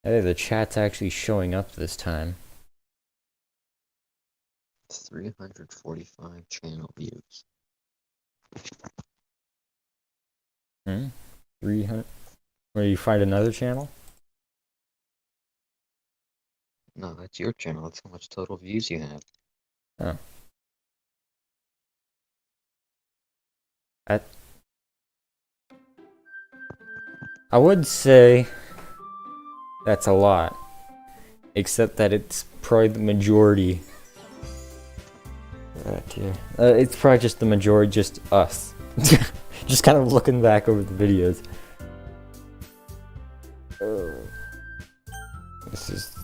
Hey, the chat's actually showing up this time. 345 channel views. 300. Where you find another channel? No, that's your channel. That's how much total views you have. Oh. I I would say that's a lot. Except that it's probably the majority. Right here. It's probably just the majority, just us. Just kind of looking back over the videos. This is...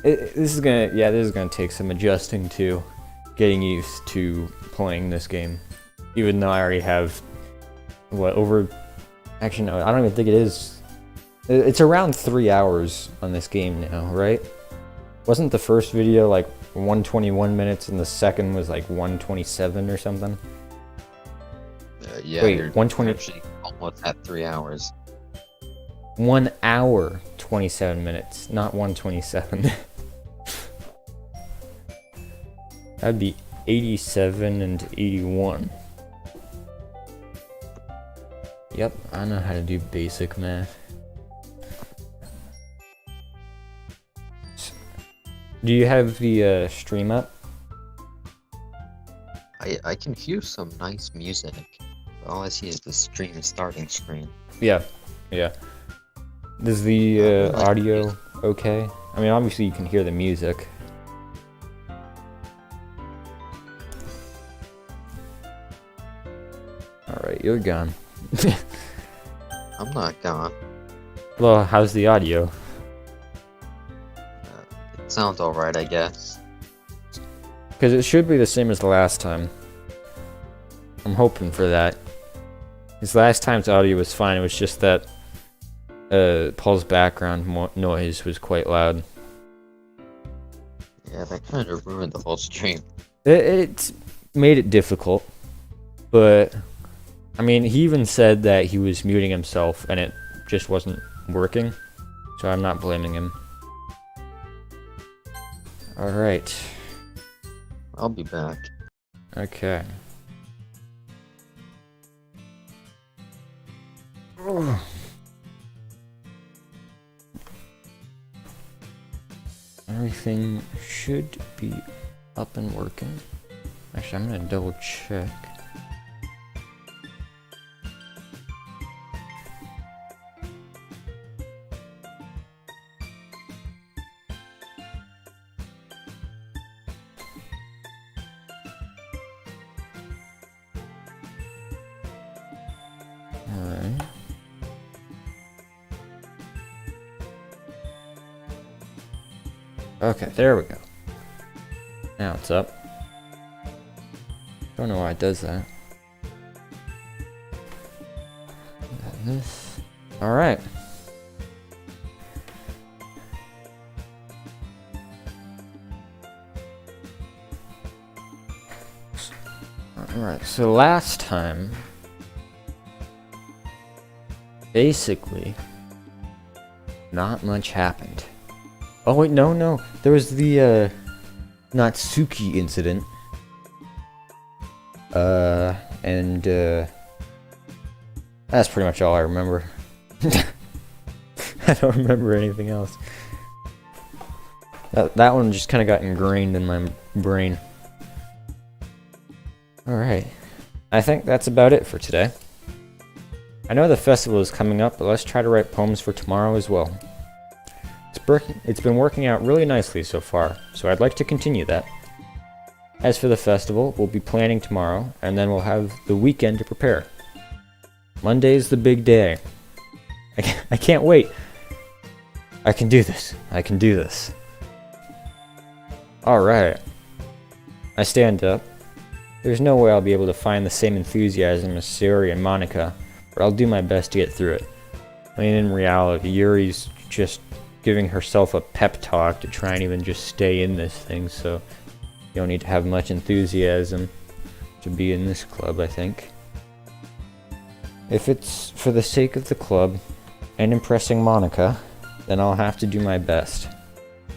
this is gonna take some adjusting to, getting used to playing this game. Even though I already have, actually no, I don't even think it is. It's around 3 hours on this game now, right? Wasn't the first video like 121 minutes and the second was like 127 or something? Yeah, Wait, you're 120. actually almost at 3 hours. 1 hour 27 minutes, not 127. That'd be 87 and 81. Yep, I know how to do basic math. Do you have the stream up? I can hear some nice music. All I see is the stream starting screen. Yeah, yeah. Is the like audio okay? I mean, obviously you can hear the music. Alright, you're gone. I'm not gone. Well, how's the audio? It sounds alright, I guess. Because it should be the same as the last time. I'm hoping for that. Because last time's audio was fine, it was just that Paul's background noise was quite loud. Yeah, that kind of ruined the whole stream. It made it difficult, but I mean, he even said that he was muting himself and it just wasn't working, so I'm not blaming him. Alright. I'll be back. Okay. Ugh. Everything should be up and working. Actually, I'm gonna double check. Alright. Okay, there we go. Now it's up. Don't know why it does that. This. Alright. Alright, so last time, basically, not much happened. Oh wait, no. There was the, Natsuki incident. And, that's pretty much all I remember. I don't remember anything else. That one just kind of got ingrained in my brain. Alright. I think that's about it for today. I know the festival is coming up, but let's try to write poems for tomorrow as well. It's been working out really nicely so far, so I'd like to continue that. As for the festival, we'll be planning tomorrow, and then we'll have the weekend to prepare. Monday's the big day. I can't wait. I can do this. I can do this. Alright. I stand up. There's no way I'll be able to find the same enthusiasm as Sayori and Monica, but I'll do my best to get through it. I mean, in reality, Yuri's just giving herself a pep talk to try and even just stay in this thing, so you don't need to have much enthusiasm to be in this club, I think. if it's for the sake of the club and impressing Monica, then I'll have to do my best.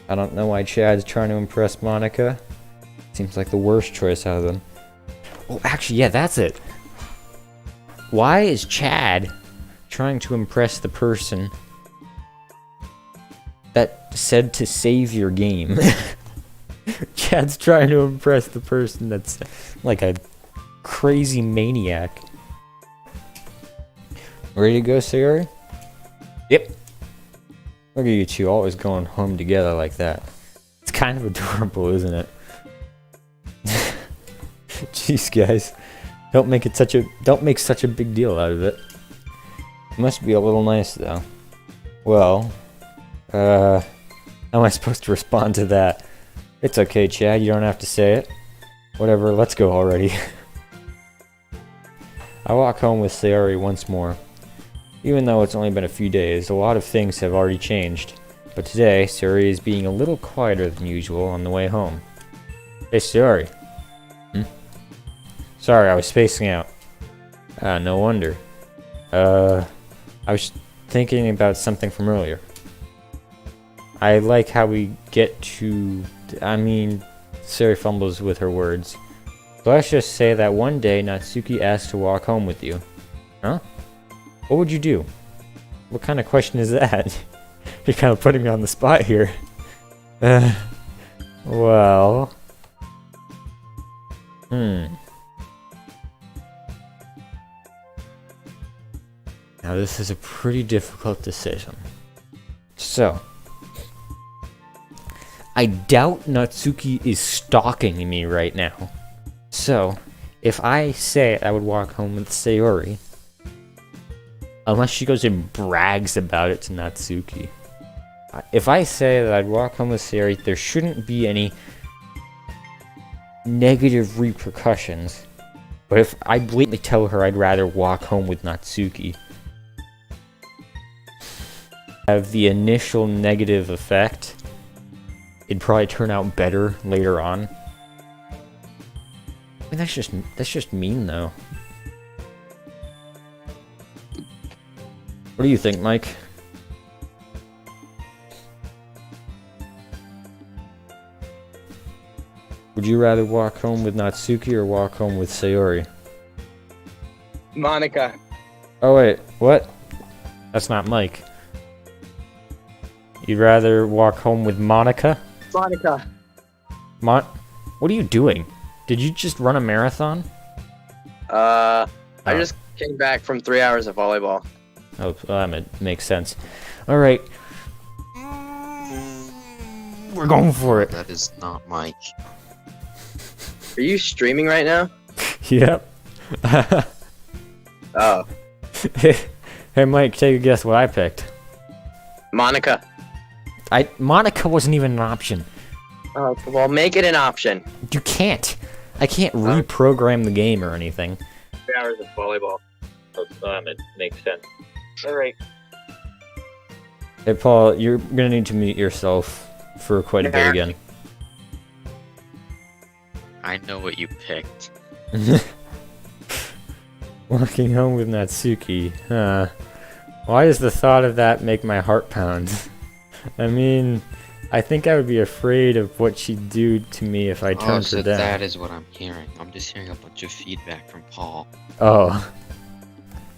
I don't know why Chad's trying to impress Monica. Seems like the worst choice out of them. Oh, actually, yeah, that's it. Why is Chad trying to impress the person that said to save your game? Chad's trying to impress the person that's like a crazy maniac. Ready to go, Sayori? Yep. Look at you two always going home together like that. It's kind of adorable, isn't it? Jeez, guys. Don't make such a big deal out of it. It must be a little nice though. Well, how am I supposed to respond to that? It's okay, Chad, you don't have to say it. Whatever, let's go already. I walk home with Sayori once more. Even though it's only been a few days, a lot of things have already changed. But today, Sayori is being a little quieter than usual on the way home. Hey, Sayori. Sorry, I was spacing out. No wonder. I was thinking about something from earlier. I like how we get to... Sayori fumbles with her words. So let's just say that one day Natsuki asked to walk home with you. Huh? What would you do? What kind of question is that? You're kind of putting me on the spot here. Well... Now this is a pretty difficult decision. So... I doubt Natsuki is stalking me right now. So, if I say I would walk home with Sayori, unless she goes and brags about it to Natsuki, if I say that I'd walk home with Sayori, there shouldn't be any negative repercussions. But if I blatantly tell her I'd rather walk home with Natsuki, have the initial negative effect, it'd probably turn out better later on. I mean, that's just mean, though. What do you think, Mike? Would you rather walk home with Natsuki or walk home with Sayori? Monica. Oh wait, what? That's not Mike. You'd rather walk home with Monica? Monica. What are you doing? Did you just run a marathon? I just came back from 3 hours of volleyball. Oh, that makes sense. Alright. We're going for it. That is not Mike. Are you streaming right now? Yep. Oh. Hey Mike, take a guess what I picked. Monica. Monica wasn't even an option. Oh, well, make it an option. You can't. I can't reprogram the game or anything. 3 hours of volleyball. Oh, it makes sense. Alright. Hey Paul, you're gonna need to mute yourself for quite a bit again. I know what you picked. Walking home with Natsuki. Why does the thought of that make my heart pound? I mean, I think I would be afraid of what she'd do to me if I turned so her down. that is what I'm hearing. I'm just hearing a bunch of feedback from Paul. Oh.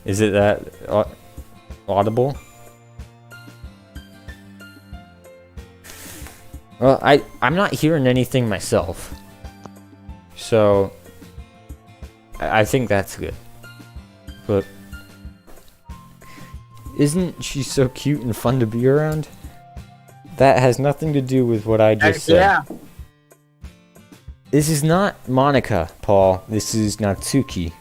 Is it that audible? Well, I'm not hearing anything myself. So, I think that's good. But, isn't she so cute and fun to be around? That has nothing to do with what I just said. Yeah. This is not Monica, Paul. This is Natsuki.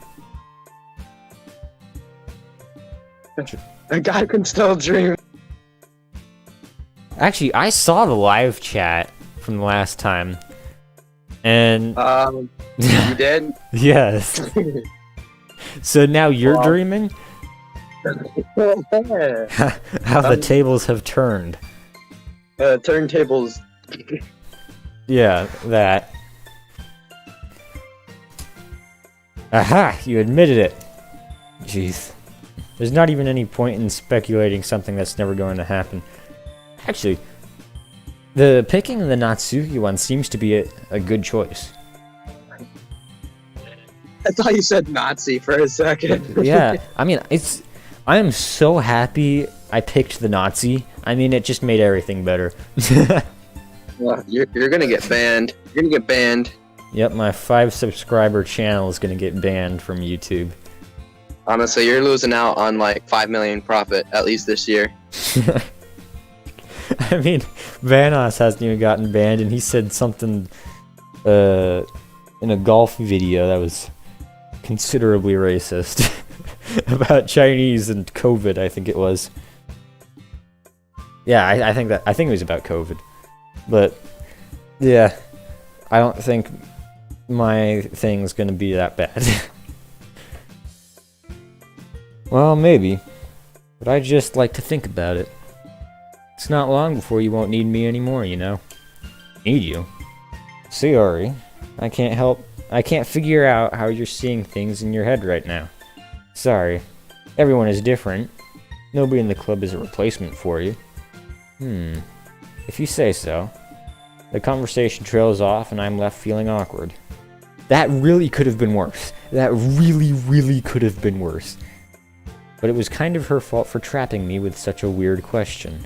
A guy can still dream. Actually, I saw the live chat from the last time. And... You did? yes. So now you're dreaming? How the tables have turned. Turntables. Yeah, that. Aha! You admitted it. Jeez. There's not even any point in speculating something that's never going to happen. Actually, the picking the Natsuki one seems to be a good choice. I thought you said Nazi for a second. Yeah, I mean, I am so happy I picked the Nazi. I mean, it just made everything better. Well, you're gonna get banned. You're gonna get banned. Yep, my 5 subscriber channel is gonna get banned from YouTube. Honestly, you're losing out on like 5 million profit at least this year. I mean, Vanos hasn't even gotten banned, and he said something in a golf video that was considerably racist about Chinese and COVID. I think it was. Yeah, I think it was about COVID, but yeah, I don't think my thing's gonna be that bad. Well, maybe, but I just like to think about it. It's not long before you won't need me anymore, you know? Need you? Sorry, I can't figure out how you're seeing things in your head right now. Sorry. Everyone is different. Nobody in the club is a replacement for you. If you say so. The conversation trails off and I'm left feeling awkward. That really could have been worse. That really, really could have been worse. But it was kind of her fault for trapping me with such a weird question.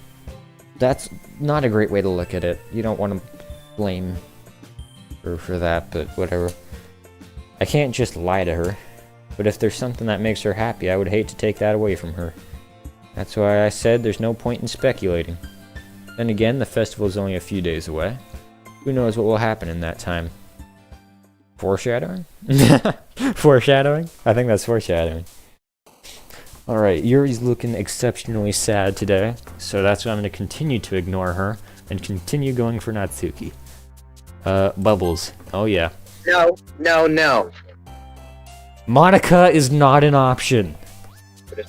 That's not a great way to look at it. You don't want to blame her for that, but whatever. I can't just lie to her. But if there's something that makes her happy, I would hate to take that away from her. That's why I said there's no point in speculating. Then again, the festival is only a few days away. Who knows what will happen in that time? Foreshadowing? Foreshadowing? I think that's foreshadowing. Alright, Yuri's looking exceptionally sad today, so that's why I'm going to continue to ignore her and continue going for Natsuki. Bubbles. Oh yeah. No. Monica is not an option.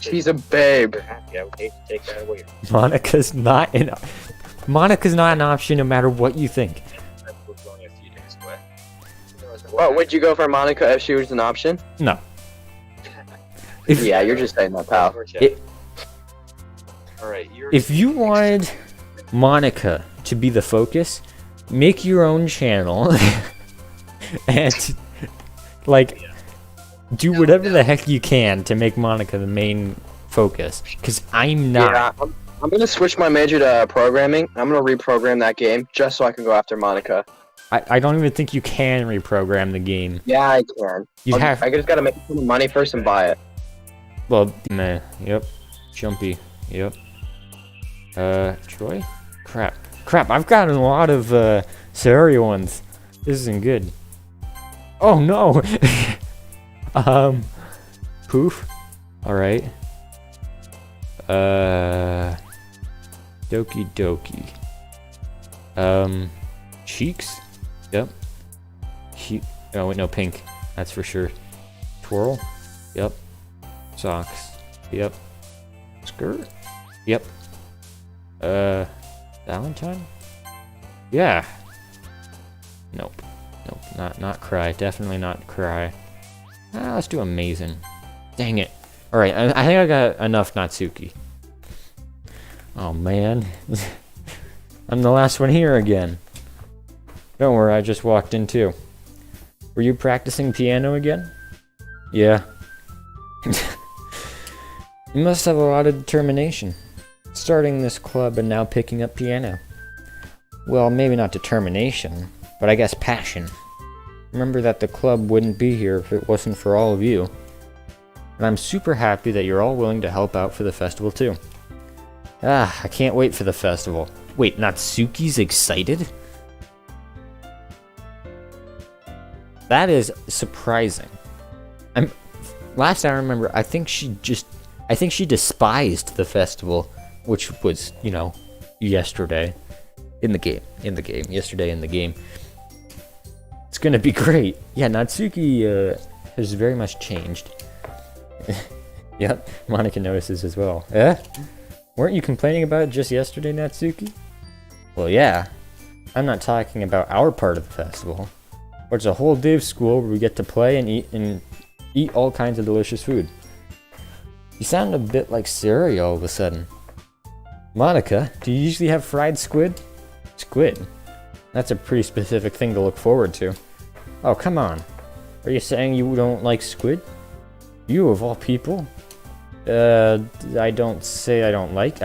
She's a babe. I would hate to take that away. Monica's not an option no matter what you think. That's only a few days away. Well, would you go for Monica if she was an option? No. Yeah, you're just saying that, pal. Alright, If you wanted Monica to be the focus, make your own channel and like do whatever the heck you can to make Monica the main focus. Because I'm not. Yeah, I'm gonna switch my major to programming. I'm gonna reprogram that game just so I can go after Monica. I don't even think you can reprogram the game. Yeah, I can. I just gotta make some money first and buy it. Well, meh. Yep. Jumpy. Yep. Troy? Crap. I've gotten a lot of Scenario ones. This isn't good. Oh no! Poof. Alright. Doki. Cheeks? Yep. Oh wait, no, pink. That's for sure. Twirl? Yep. Socks. Yep. Skirt? Yep. Valentine? Yeah. Nope. Not cry. Definitely not cry. Let's do amazing. Dang it. Alright, I think I got enough Natsuki. Oh man. I'm the last one here again. Don't worry, I just walked in too. Were you practicing piano again? Yeah. You must have a lot of determination. Starting this club and now picking up piano. Well, maybe not determination, but I guess passion. Remember that the club wouldn't be here if it wasn't for all of you. And I'm super happy that you're all willing to help out for the festival too. I can't wait for the festival. Wait, Natsuki's excited? That is surprising. Last I remember, I think she despised the festival, which was, yesterday. Yesterday in the game. It's gonna be great. Yeah, Natsuki has very much changed. Yep, Monica notices as well. Weren't you complaining about it just yesterday, Natsuki? Well, yeah. I'm not talking about our part of the festival. Where it's a whole day of school where we get to play and eat all kinds of delicious food. You sound a bit like Siri all of a sudden. Monica, do you usually have fried squid? Squid? That's a pretty specific thing to look forward to. Oh, come on. Are you saying you don't like squid? You of all people? I didn't say I don't like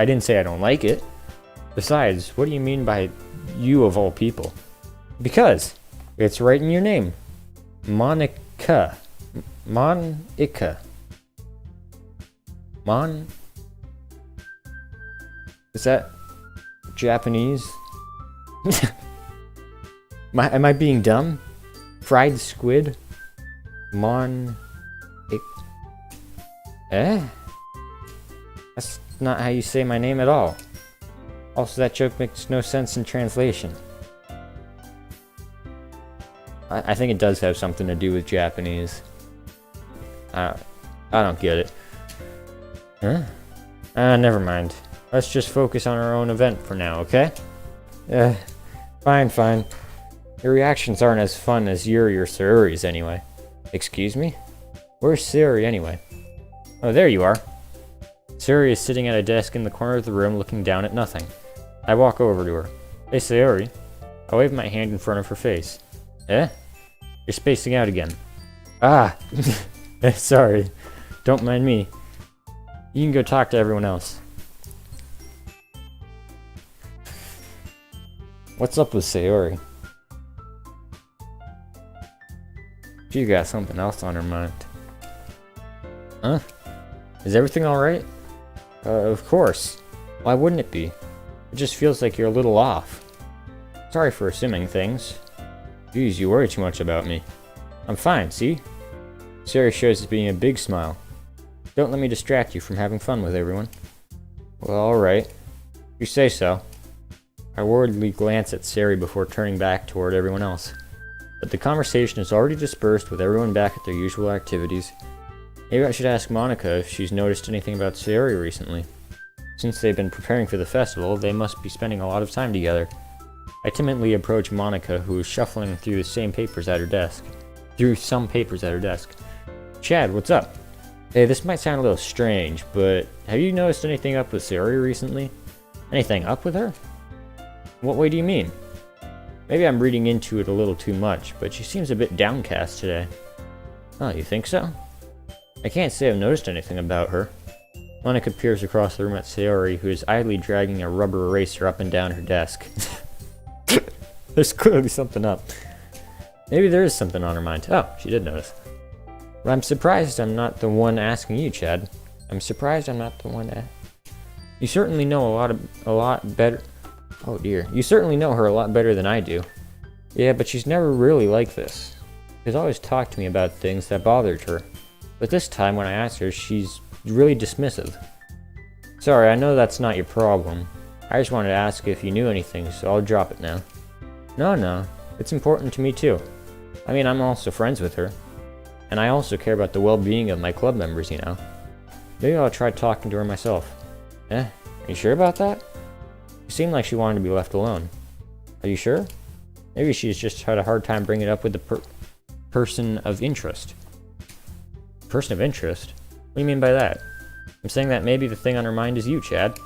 it. Besides, what do you mean by you of all people? Because it's right in your name. Monica. Monica. Is that Japanese? Am I being dumb? Fried squid? That's not how you say my name at all. Also, that joke makes no sense in translation. I think it does have something to do with Japanese. I don't get it. Huh? Never mind. Let's just focus on our own event for now, okay? Fine. Your reactions aren't as fun as Yuri or Sayori's anyway. Excuse me? Where's Sayori anyway? Oh, there you are. Sayori is sitting at a desk in the corner of the room looking down at nothing. I walk over to her. Hey, Sayori. I wave my hand in front of her face. You're spacing out again. Sorry. Don't mind me. You can go talk to everyone else. What's up with Sayori? She got something else on her mind. Huh? Is everything alright? Of course. Why wouldn't it be? It just feels like you're a little off. Sorry for assuming things. Geez, you worry too much about me. I'm fine, see? Sayori shows as being a big smile. Don't let me distract you from having fun with everyone. Well, alright. You say so. I worriedly glance at Sayori before turning back toward everyone else. But the conversation is already dispersed with everyone back at their usual activities. Maybe I should ask Monica if she's noticed anything about Sayori recently. Since they've been preparing for the festival, they must be spending a lot of time together. I timidly approach Monica, who is shuffling through some papers at her desk. Chad, what's up? Hey, this might sound a little strange, but have you noticed anything up with Sayori recently? Anything up with her? What way do you mean? Maybe I'm reading into it a little too much, but she seems a bit downcast today. Oh, you think so? I can't say I've noticed anything about her. Monica peers across the room at Sayori, who is idly dragging a rubber eraser up and down her desk. There's clearly something up. Maybe there is something on her mind. Oh, she did notice. But I'm surprised I'm not the one asking you, Chad. I'm surprised I'm not the one You certainly know a lot better. Oh dear. You certainly know her a lot better than I do. Yeah, but she's never really like this. She's always talked to me about things that bothered her. But this time when I asked her, she's really dismissive. Sorry, I know that's not your problem. I just wanted to ask if you knew anything, so I'll drop it now. No. It's important to me too. I mean, I'm also friends with her. And I also care about the well-being of my club members, you know. Maybe I'll try talking to her myself. Are you sure about that? She seemed like she wanted to be left alone. Are you sure? Maybe she's just had a hard time bringing it up with the person of interest. Person of interest? What do you mean by that? I'm saying that maybe the thing on her mind is you, Chad.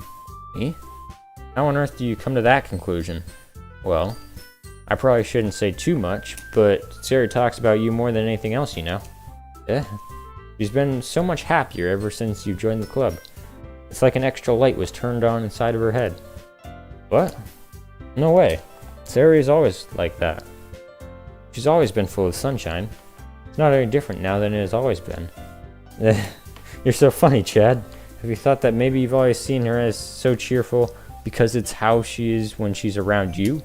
Me? How on earth do you come to that conclusion? Well, I probably shouldn't say too much, but Sayori talks about you more than anything else, you know. She's been so much happier ever since you joined the club. It's like an extra light was turned on inside of her head. What? No way. Sayori is always like that. She's always been full of sunshine. It's not any different now than it has always been. You're so funny, Chad. Have you thought that maybe you've always seen her as so cheerful because it's how she is when she's around you?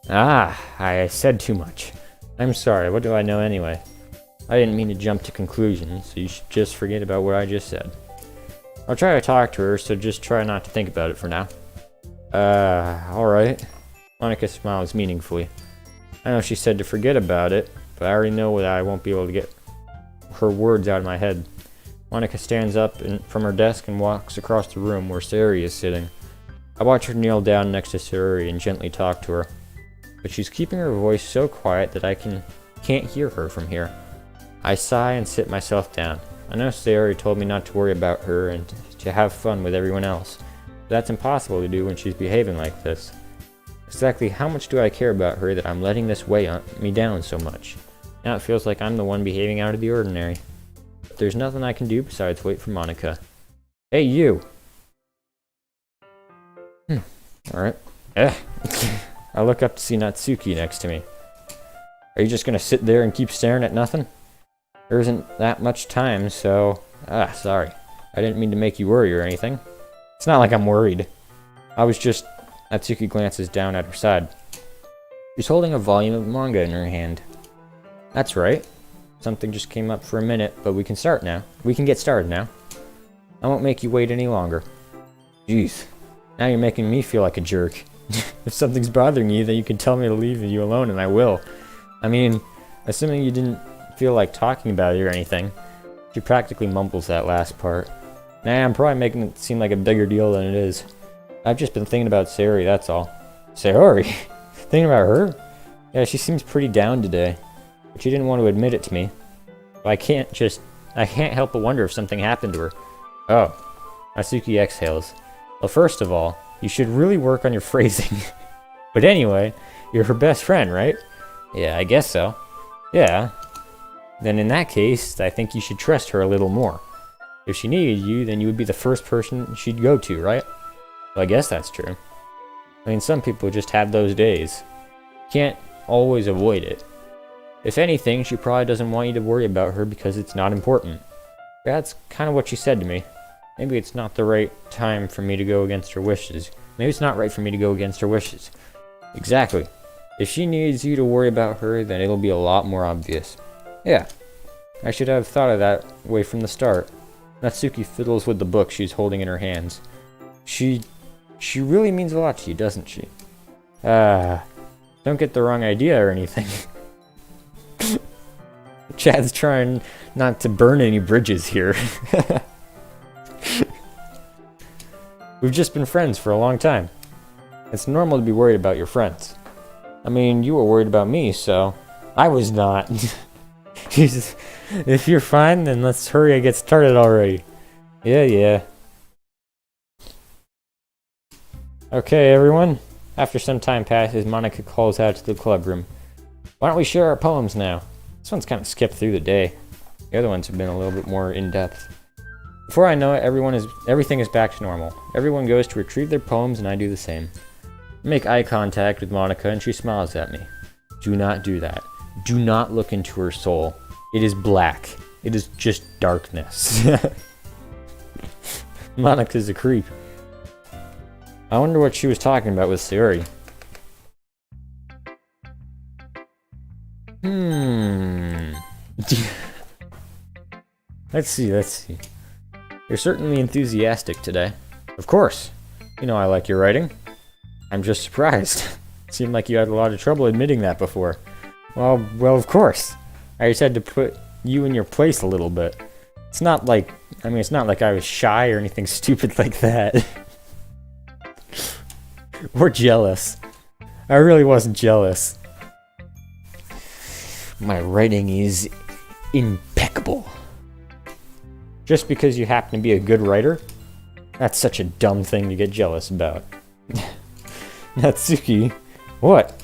I said too much. I'm sorry, what do I know anyway? I didn't mean to jump to conclusions, so you should just forget about what I just said. I'll try to talk to her, so just try not to think about it for now. Alright. Monica smiles meaningfully. I know she said to forget about it, but I already know that I won't be able to get her words out of my head. Monica stands up from her desk and walks across the room where Sayori is sitting. I watch her kneel down next to Sayori and gently talk to her. But she's keeping her voice so quiet that I can't hear her from here. I sigh and sit myself down. I know Sayori told me not to worry about her and to have fun with everyone else. But that's impossible to do when she's behaving like this. Exactly how much do I care about her that I'm letting this weigh me down so much? Now it feels like I'm the one behaving out of the ordinary. But there's nothing I can do besides wait for Monica. Hey, you! Alright. I look up to see Natsuki next to me. Are you just gonna sit there and keep staring at nothing? There isn't that much time, so... sorry. I didn't mean to make you worry or anything. It's not like I'm worried. I was just... Natsuki glances down at her side. She's holding a volume of manga in her hand. That's right. Something just came up for a minute, but we can start now. We can get started now. I won't make you wait any longer. Jeez. Now you're making me feel like a jerk. If something's bothering you, then you can tell me to leave you alone and I will. I mean, assuming you didn't feel like talking about it or anything. She practically mumbles that last part. Nah, I'm probably making it seem like a bigger deal than it is. I've just been thinking about Sayori, that's all. Sayori? Thinking about her? Yeah, she seems pretty down today. But she didn't want to admit it to me. But I can't help but wonder if something happened to her. Oh. Natsuki exhales. Well, first of all, you should really work on your phrasing. But anyway, you're her best friend, right? Yeah, I guess so. Yeah. Then in that case, I think you should trust her a little more. If she needed you, then you would be the first person she'd go to, right? Well, I guess that's true. I mean, some people just have those days. You can't always avoid it. If anything, she probably doesn't want you to worry about her because it's not important. That's kind of what she said to me. Maybe it's not the right time for me to go against her wishes. Maybe it's not right for me to go against her wishes. Exactly. If she needs you to worry about her, then it'll be a lot more obvious. Yeah. I should have thought of that way from the start. Natsuki fiddles with the book she's holding in her hands. She really means a lot to you, doesn't she? Don't get the wrong idea or anything. Chad's trying not to burn any bridges here. We've just been friends for a long time. It's normal to be worried about your friends. I mean, you were worried about me, so... I was not. Jesus. If you're fine, then let's hurry and get started already. Yeah. Okay, everyone. After some time passes, Monica calls out to the club room. Why don't we share our poems now? This one's kind of skipped through the day. The other ones have been a little bit more in-depth. Before I know it, everything is back to normal. Everyone goes to retrieve their poems and I do the same. I make eye contact with Monica and she smiles at me. Do not do that. Do not look into her soul. It is black. It is just darkness. Monica's a creep. I wonder what she was talking about with Sayori. Let's see. You're certainly enthusiastic today. Of course. You know I like your writing. I'm just surprised. Seemed like you had a lot of trouble admitting that before. Well, of course. I just had to put you in your place a little bit. It's not like I was shy or anything stupid like that. Or jealous. I really wasn't jealous. My writing is impeccable. Just because you happen to be a good writer? That's such a dumb thing to get jealous about. Natsuki, what?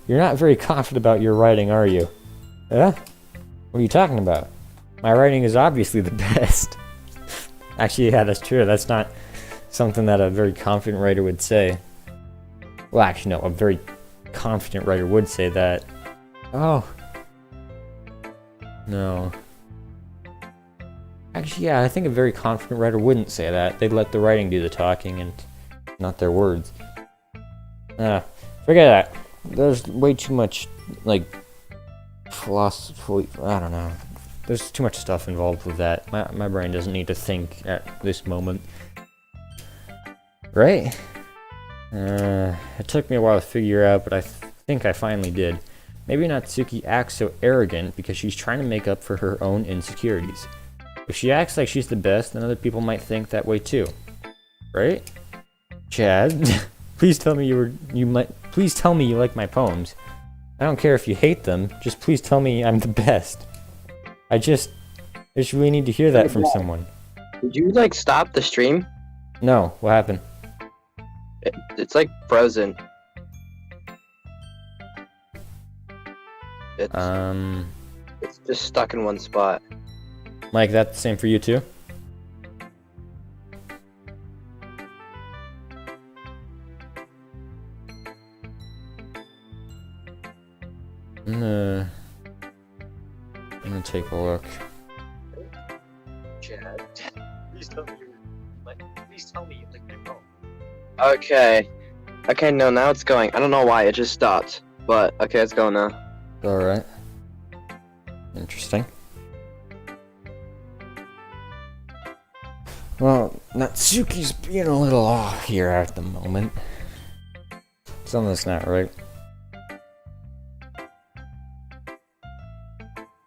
You're not very confident about your writing, are you? Huh? What are you talking about? My writing is obviously the best. Actually, yeah, that's true. That's not something that a very confident writer would say. Well, actually, no, a very confident writer would say that. Oh. No. Actually, yeah, I think a very confident writer wouldn't say that. They'd let the writing do the talking and not their words. Forget that. There's way too much, philosophy. I don't know. There's too much stuff involved with that. My brain doesn't need to think at this moment. Right? It took me a while to figure out, but I think I finally did. Maybe Natsuki acts so arrogant because she's trying to make up for her own insecurities. If she acts like she's the best, then other people might think that way too. Right? Chad, please tell me please tell me you like my poems. I don't care if you hate them, just please tell me I'm the best. I just really need to hear that from someone. Did you like stop the stream? No, what happened? It's like frozen. It's it's just stuck in one spot. Mike, that's the same for you too? I'm gonna take a look. Chad, please tell me please tell me you licked your phone. Okay. Okay, no, now it's going. I don't know why, it just stopped. But, okay, it's going now. Alright. Interesting. Well, Natsuki's being a little off here at the moment. Something's not right.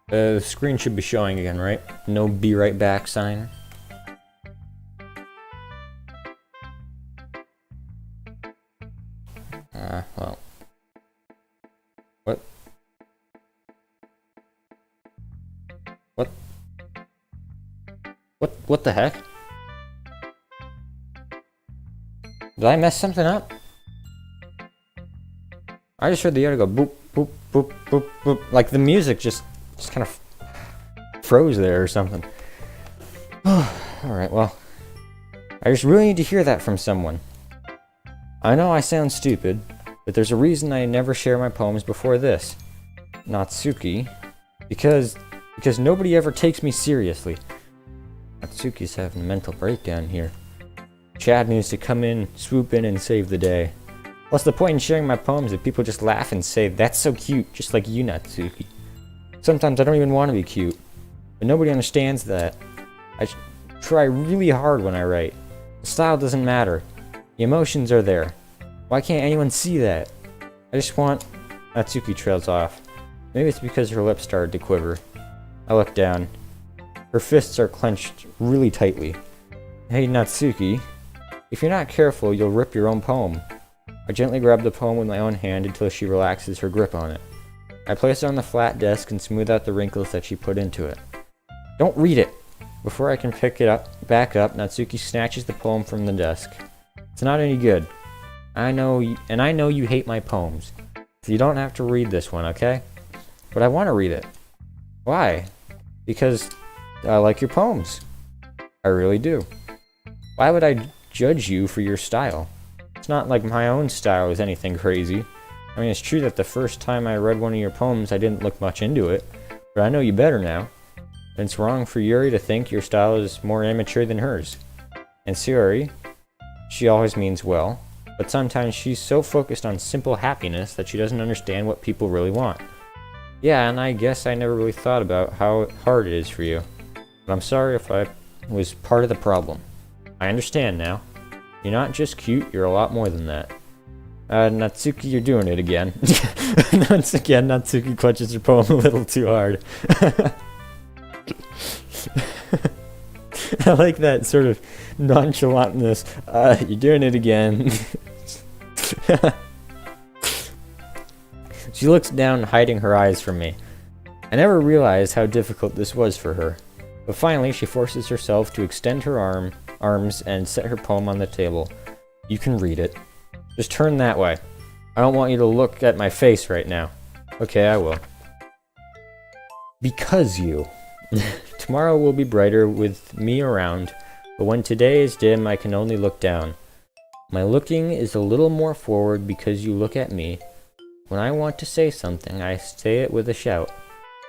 The screen should be showing again, right? No be right back sign. Well. What? What the heck? Did I mess something up? I just heard the audio go boop, boop, boop, boop, boop. Like the music just kind of froze there or something. Alright, well. I just really need to hear that from someone. I know I sound stupid, but there's a reason I never share my poems before this. Natsuki. Because nobody ever takes me seriously. Natsuki's having a mental breakdown here. Chad needs to come in, swoop in, and save the day. What's the point in sharing my poems if people just laugh and say, "That's so cute," just like you, Natsuki? Sometimes I don't even want to be cute, but nobody understands that. I try really hard when I write. The style doesn't matter. The emotions are there. Why can't anyone see that? I just want... Natsuki trails off. Maybe it's because her lips started to quiver. I look down. Her fists are clenched really tightly. Hey, Natsuki. If you're not careful, you'll rip your own poem. I gently grab the poem with my own hand until she relaxes her grip on it. I place it on the flat desk and smooth out the wrinkles that she put into it. Don't read it! Before I can pick it back up, Natsuki snatches the poem from the desk. It's not any good. I know you hate my poems. So you don't have to read this one, okay? But I want to read it. Why? Because I like your poems. I really do. Why would I judge you for your style? It's not like my own style is anything crazy. I mean, it's true that the first time I read one of your poems, I didn't look much into it, but I know you better now. And it's wrong for Yuri to think your style is more amateur than hers. And Sayori, she always means well, but sometimes she's so focused on simple happiness that she doesn't understand what people really want. Yeah, and I guess I never really thought about how hard it is for you. But I'm sorry if I was part of the problem. I understand now. You're not just cute, you're a lot more than that. Natsuki, you're doing it again. Once again, Natsuki clutches her poem a little too hard. I like that sort of nonchalantness. You're doing it again. She looks down, hiding her eyes from me. I never realized how difficult this was for her. But finally, she forces herself to extend her arms and set her poem on the table. You can read it. Just turn that way. I don't want you to look at my face right now. Okay, I will. Because you. Tomorrow will be brighter with me around, but when today is dim, I can only look down. My looking is a little more forward because you look at me. When I want to say something, I say it with a shout,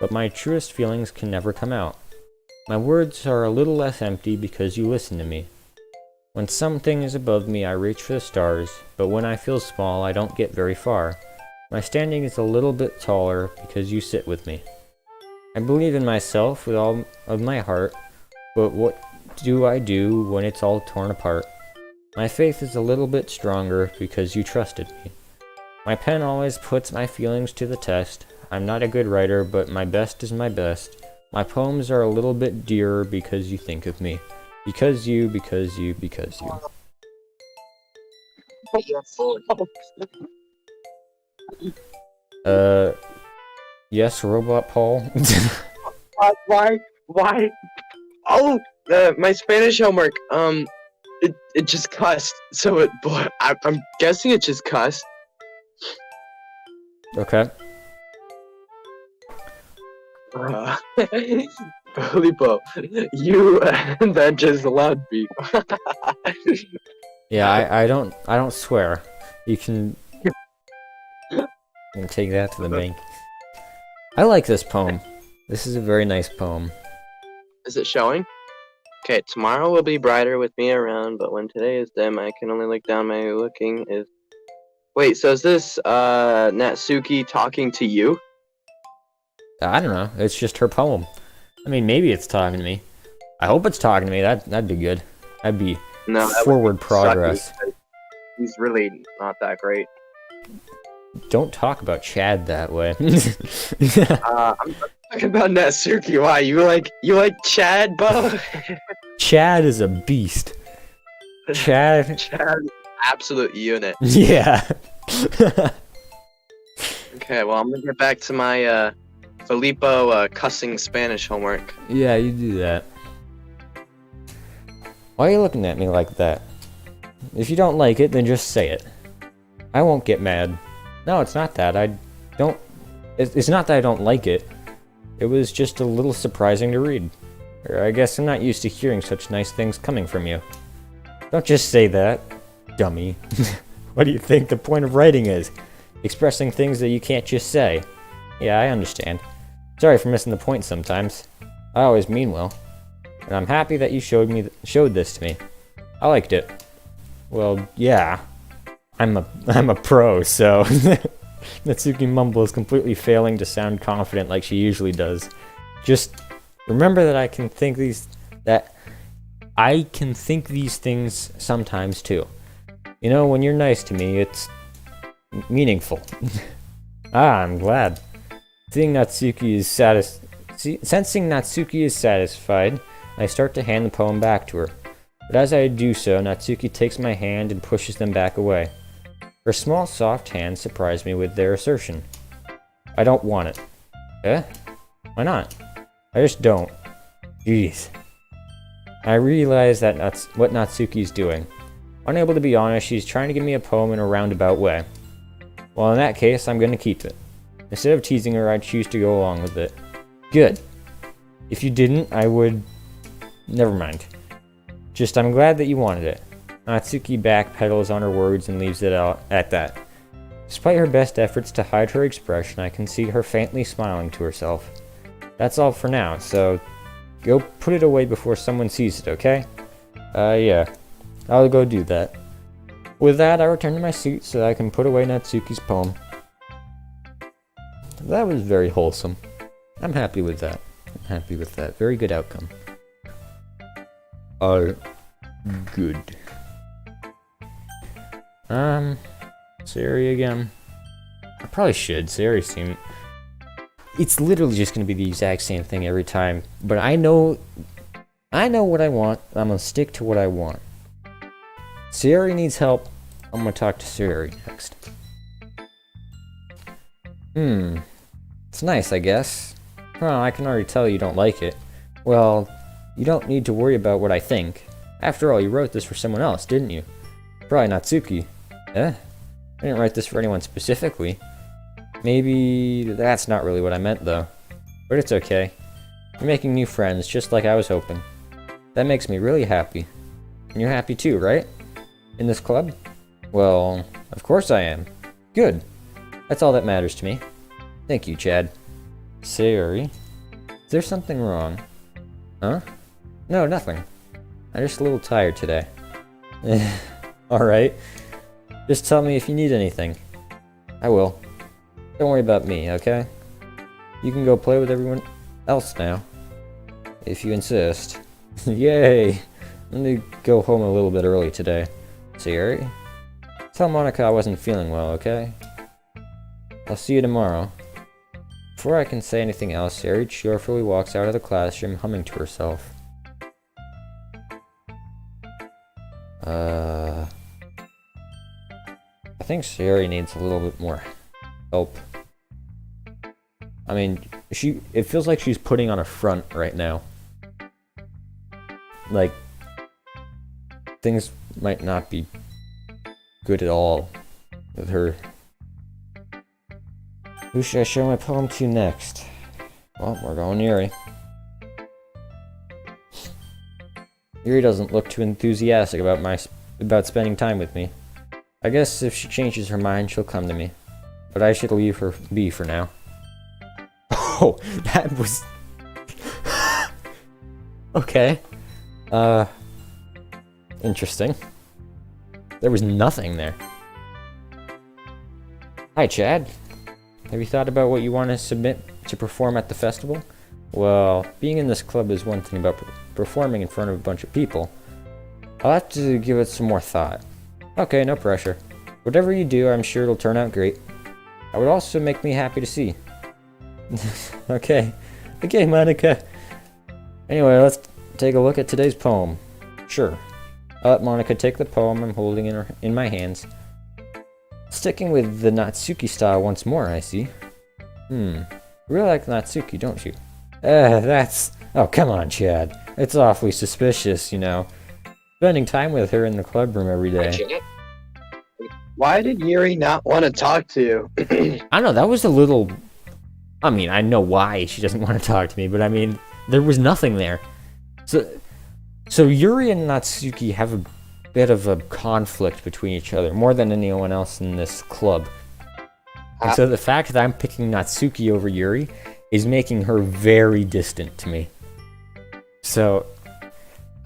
but my truest feelings can never come out. My words are a little less empty because you listen to me. When something is above me, I reach for the stars, but when I feel small, I don't get very far. My standing is a little bit taller because you sit with me. I believe in myself with all of my heart, but what do I do when it's all torn apart? My faith is a little bit stronger because you trusted me. My pen always puts my feelings to the test. I'm not a good writer, but my best is my best. My poems are a little bit dearer because you think of me. Because you. Yes, Robot Paul. Why Oh, my Spanish homework. It just cussed. So I'm guessing it just cussed. Okay. Filippo, you that just allowed me. Yeah, I don't swear. You can take that to the bank. I like this poem. This is a very nice poem. Is it showing? Okay, tomorrow will be brighter with me around, but when today is dim, I can only look down. My looking is. Wait, so is this Natsuki talking to you? I don't know. It's just her poem. I mean, maybe it's talking to me. I hope it's talking to me. That'd be good. That'd be No, that would forward suck progress. because he's really not that great. Don't talk about Chad that way. I'm talking about Natsuki. Why you like Chad, Bo? Chad is a beast. Chad. Chad, absolute unit. Yeah. Okay, well I'm gonna get back to my Filippo cussing Spanish homework. Yeah, you do that. Why are you looking at me like that? If you don't like it, then just say it. I won't get mad. No, it's not that. It's not that I don't like it. It was just a little surprising to read. Or I guess I'm not used to hearing such nice things coming from you. Don't just say that, dummy. What do you think the point of writing is? Expressing things that you can't just say. Yeah, I understand. Sorry for missing the point sometimes. I always mean well. And I'm happy that you showed this to me. I liked it. Well, yeah. I'm a pro, so Natsuki mumbles, completely failing to sound confident like she usually does. Just remember that I can think these things sometimes too. You know, when you're nice to me, it's meaningful. I'm glad. Sensing Natsuki is satisfied, I start to hand the poem back to her. But as I do so, Natsuki takes my hand and pushes them back away. Her small, soft hands surprise me with their assertion. I don't want it. Eh? Why not? I just don't. Jeez. I realize that that's what Natsuki's doing. Unable to be honest, she's trying to give me a poem in a roundabout way. Well, in that case, I'm gonna keep it. Instead of teasing her, I'd choose to go along with it. Good. If you didn't, I would... Never mind. Just, I'm glad that you wanted it. Natsuki backpedals on her words and leaves it out at that. Despite her best efforts to hide her expression, I can see her faintly smiling to herself. That's all for now, so go put it away before someone sees it, okay? Yeah. I'll go do that. With that, I return to my seat so that I can put away Natsuki's poem. That was very wholesome. I'm happy with that. Very good outcome. Good. Sari again. I probably should. Sari seemed... It's literally just gonna be the exact same thing every time. But I know what I want. I'm gonna stick to what I want. Sari needs help. I'm gonna talk to Sari next. It's nice, I guess. Well, I can already tell you don't like it. Well, you don't need to worry about what I think. After all, you wrote this for someone else, didn't you? Probably Natsuki. Eh? I didn't write this for anyone specifically. Maybe that's not really what I meant, though. But it's okay. You're making new friends, just like I was hoping. That makes me really happy. And you're happy too, right? In this club? Well, of course I am. Good. That's all that matters to me. Thank you, Chad. Sari? Is there something wrong? Huh? No, nothing. I'm just a little tired today. Alright. Just tell me if you need anything. I will. Don't worry about me, okay? You can go play with everyone else now. If you insist. Yay! I'm gonna go home a little bit early today. Sari? Tell Monica I wasn't feeling well, okay? I'll see you tomorrow. Before I can say anything else, Sari cheerfully walks out of the classroom humming to herself. I think Sari needs a little bit more help. I mean, it feels like she's putting on a front right now. like, things might not be good at all with her. Who should I show my poem to next? Well, we're going Yuri. Yuri doesn't look too enthusiastic about spending time with me. I guess if she changes her mind, she'll come to me. But I should leave her be for now. Oh, that was... Okay. Interesting. There was nothing there. Hi, Chad. Have you thought about what you want to submit to perform at the festival? Well, being in this club is one thing about performing in front of a bunch of people. I'll have to give it some more thought. Okay, no pressure. Whatever you do, I'm sure it'll turn out great. It would also make me happy to see. Okay, Monica. Anyway, let's take a look at today's poem. Sure. Monica, take the poem I'm holding in my hands. Sticking with the Natsuki style once more, I see. You really like Natsuki, don't you? That's... Oh, come on, Chad. It's awfully suspicious, you know. Spending time with her in the club room every day. Why did Yuri not want to talk to you? I don't know, that was a little... I mean, I know why she doesn't want to talk to me, but I mean, there was nothing there. So Yuri and Natsuki have a bit of a conflict between each other, more than anyone else in this club. And so the fact that I'm picking Natsuki over Yuri is making her very distant to me. So,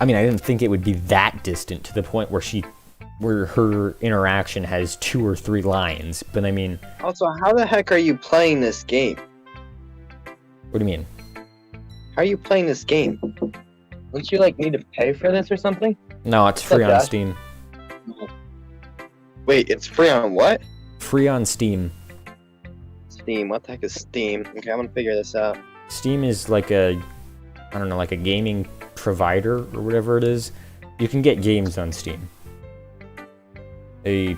I mean, I didn't think it would be that distant to the point where her interaction has 2 or 3 lines, but I mean... Also, how the heck are you playing this game? What do you mean? How are you playing this game? Don't you, like, need to pay for this or something? No, it's free on Steam. Wait, it's free on what? Free on Steam. Steam. What the heck is Steam? Okay, I'm gonna figure this out. Steam is like a... I don't know, like a gaming provider or whatever it is. You can get games on Steam. A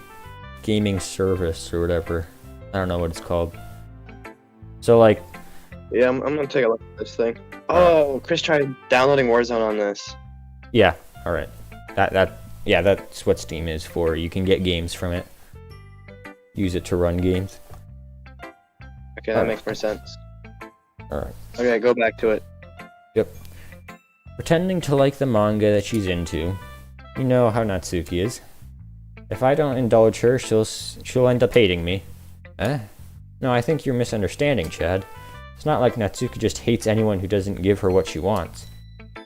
gaming service or whatever. I don't know what it's called. So, like... Yeah, I'm gonna take a look at this thing. Oh, Chris tried downloading Warzone on this. Yeah, alright. Yeah, that's what Steam is for. You can get games from it. Use it to run games. Okay, that makes more sense. Alright. Okay, go back to it. Yep. Pretending to like the manga that she's into. You know how Natsuki is. If I don't indulge her, she'll end up hating me. No, I think you're misunderstanding, Chad. It's not like Natsuki just hates anyone who doesn't give her what she wants.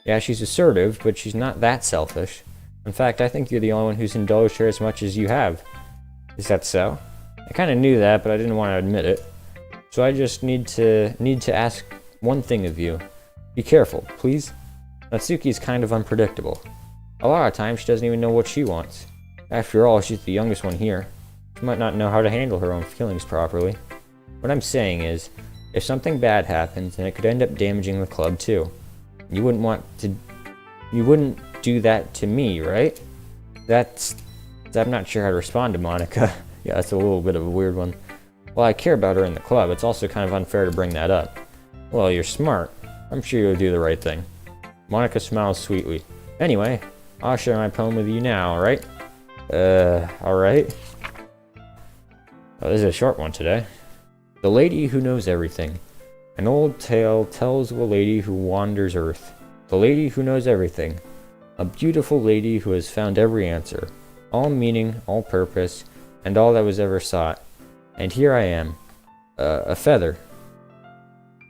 Yeah, she's assertive, but she's not that selfish. In fact, I think you're the only one who's indulged her as much as you have. Is that so? I kinda knew that, but I didn't want to admit it. So I just need to ask one thing of you. Be careful, please. Natsuki's kind of unpredictable. A lot of times she doesn't even know what she wants. After all, she's the youngest one here. She might not know how to handle her own feelings properly. What I'm saying is, if something bad happens, then it could end up damaging the club too. You wouldn't do that to me, right? I'm not sure how to respond to Monica. Yeah, that's a little bit of a weird one. Well, I care about her in the club. It's also kind of unfair to bring that up. Well, you're smart. I'm sure you'll do the right thing. Monica smiles sweetly. Anyway, I'll share my poem with you now, alright? Alright. Oh, this is a short one today. The Lady Who Knows Everything. An old tale tells of a lady who wanders earth. The lady who knows everything. A beautiful lady who has found every answer. All meaning, all purpose, and all that was ever sought. And here I am. A feather.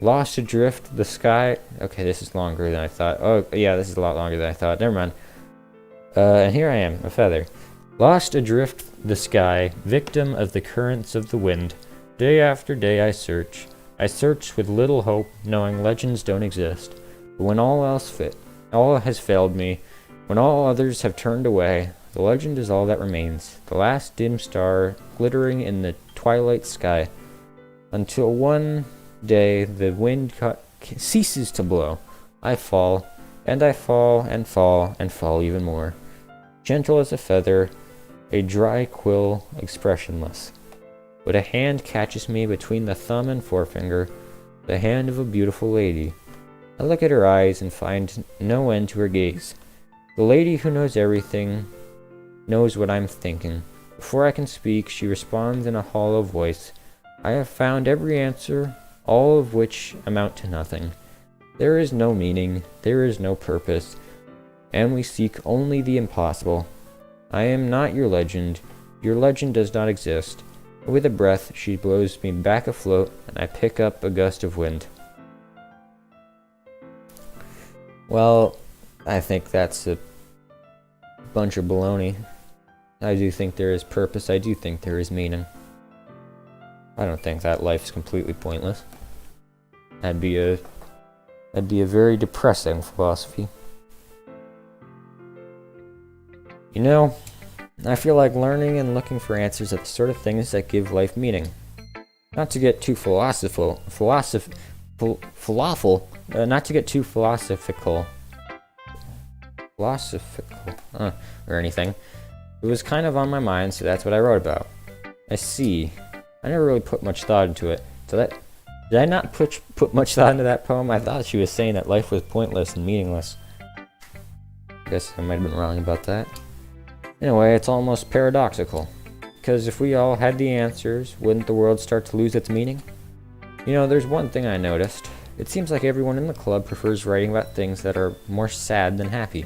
Lost adrift the sky... Okay, this is longer than I thought. Oh, yeah, this is a lot longer than I thought. Never mind. And here I am, a feather. Lost adrift the sky, victim of the currents of the wind. Day after day I search. I search with little hope, knowing legends don't exist. But when all has failed me, when all others have turned away, the legend is all that remains. The last dim star glittering in the twilight sky. Until one day the wind ceases to blow. I fall, and I fall, and fall, and fall even more. Gentle as a feather, a dry quill, expressionless. But a hand catches me between the thumb and forefinger, the hand of a beautiful lady. I look at her eyes and find no end to her gaze. The lady who knows everything knows what I'm thinking. Before I can speak, she responds in a hollow voice. I have found every answer, all of which amount to nothing. There is no meaning, there is no purpose, and we seek only the impossible. I am not your legend does not exist. With a breath, she blows me back afloat, and I pick up a gust of wind. Well, I think that's a bunch of baloney. I do think there is purpose, I do think there is meaning. I don't think that life's completely pointless. That'd be a very depressing philosophy. You know, I feel like learning and looking for answers are the sort of things that give life meaning. Not to get too philosophical, or anything. It was kind of on my mind, so that's what I wrote about. I see. I never really put much thought into it. Did I not put much thought into that poem? I thought she was saying that life was pointless and meaningless. Guess I might have been wrong about that. Anyway, it's almost paradoxical. Because if we all had the answers, wouldn't the world start to lose its meaning? You know, there's one thing I noticed. It seems like everyone in the club prefers writing about things that are more sad than happy.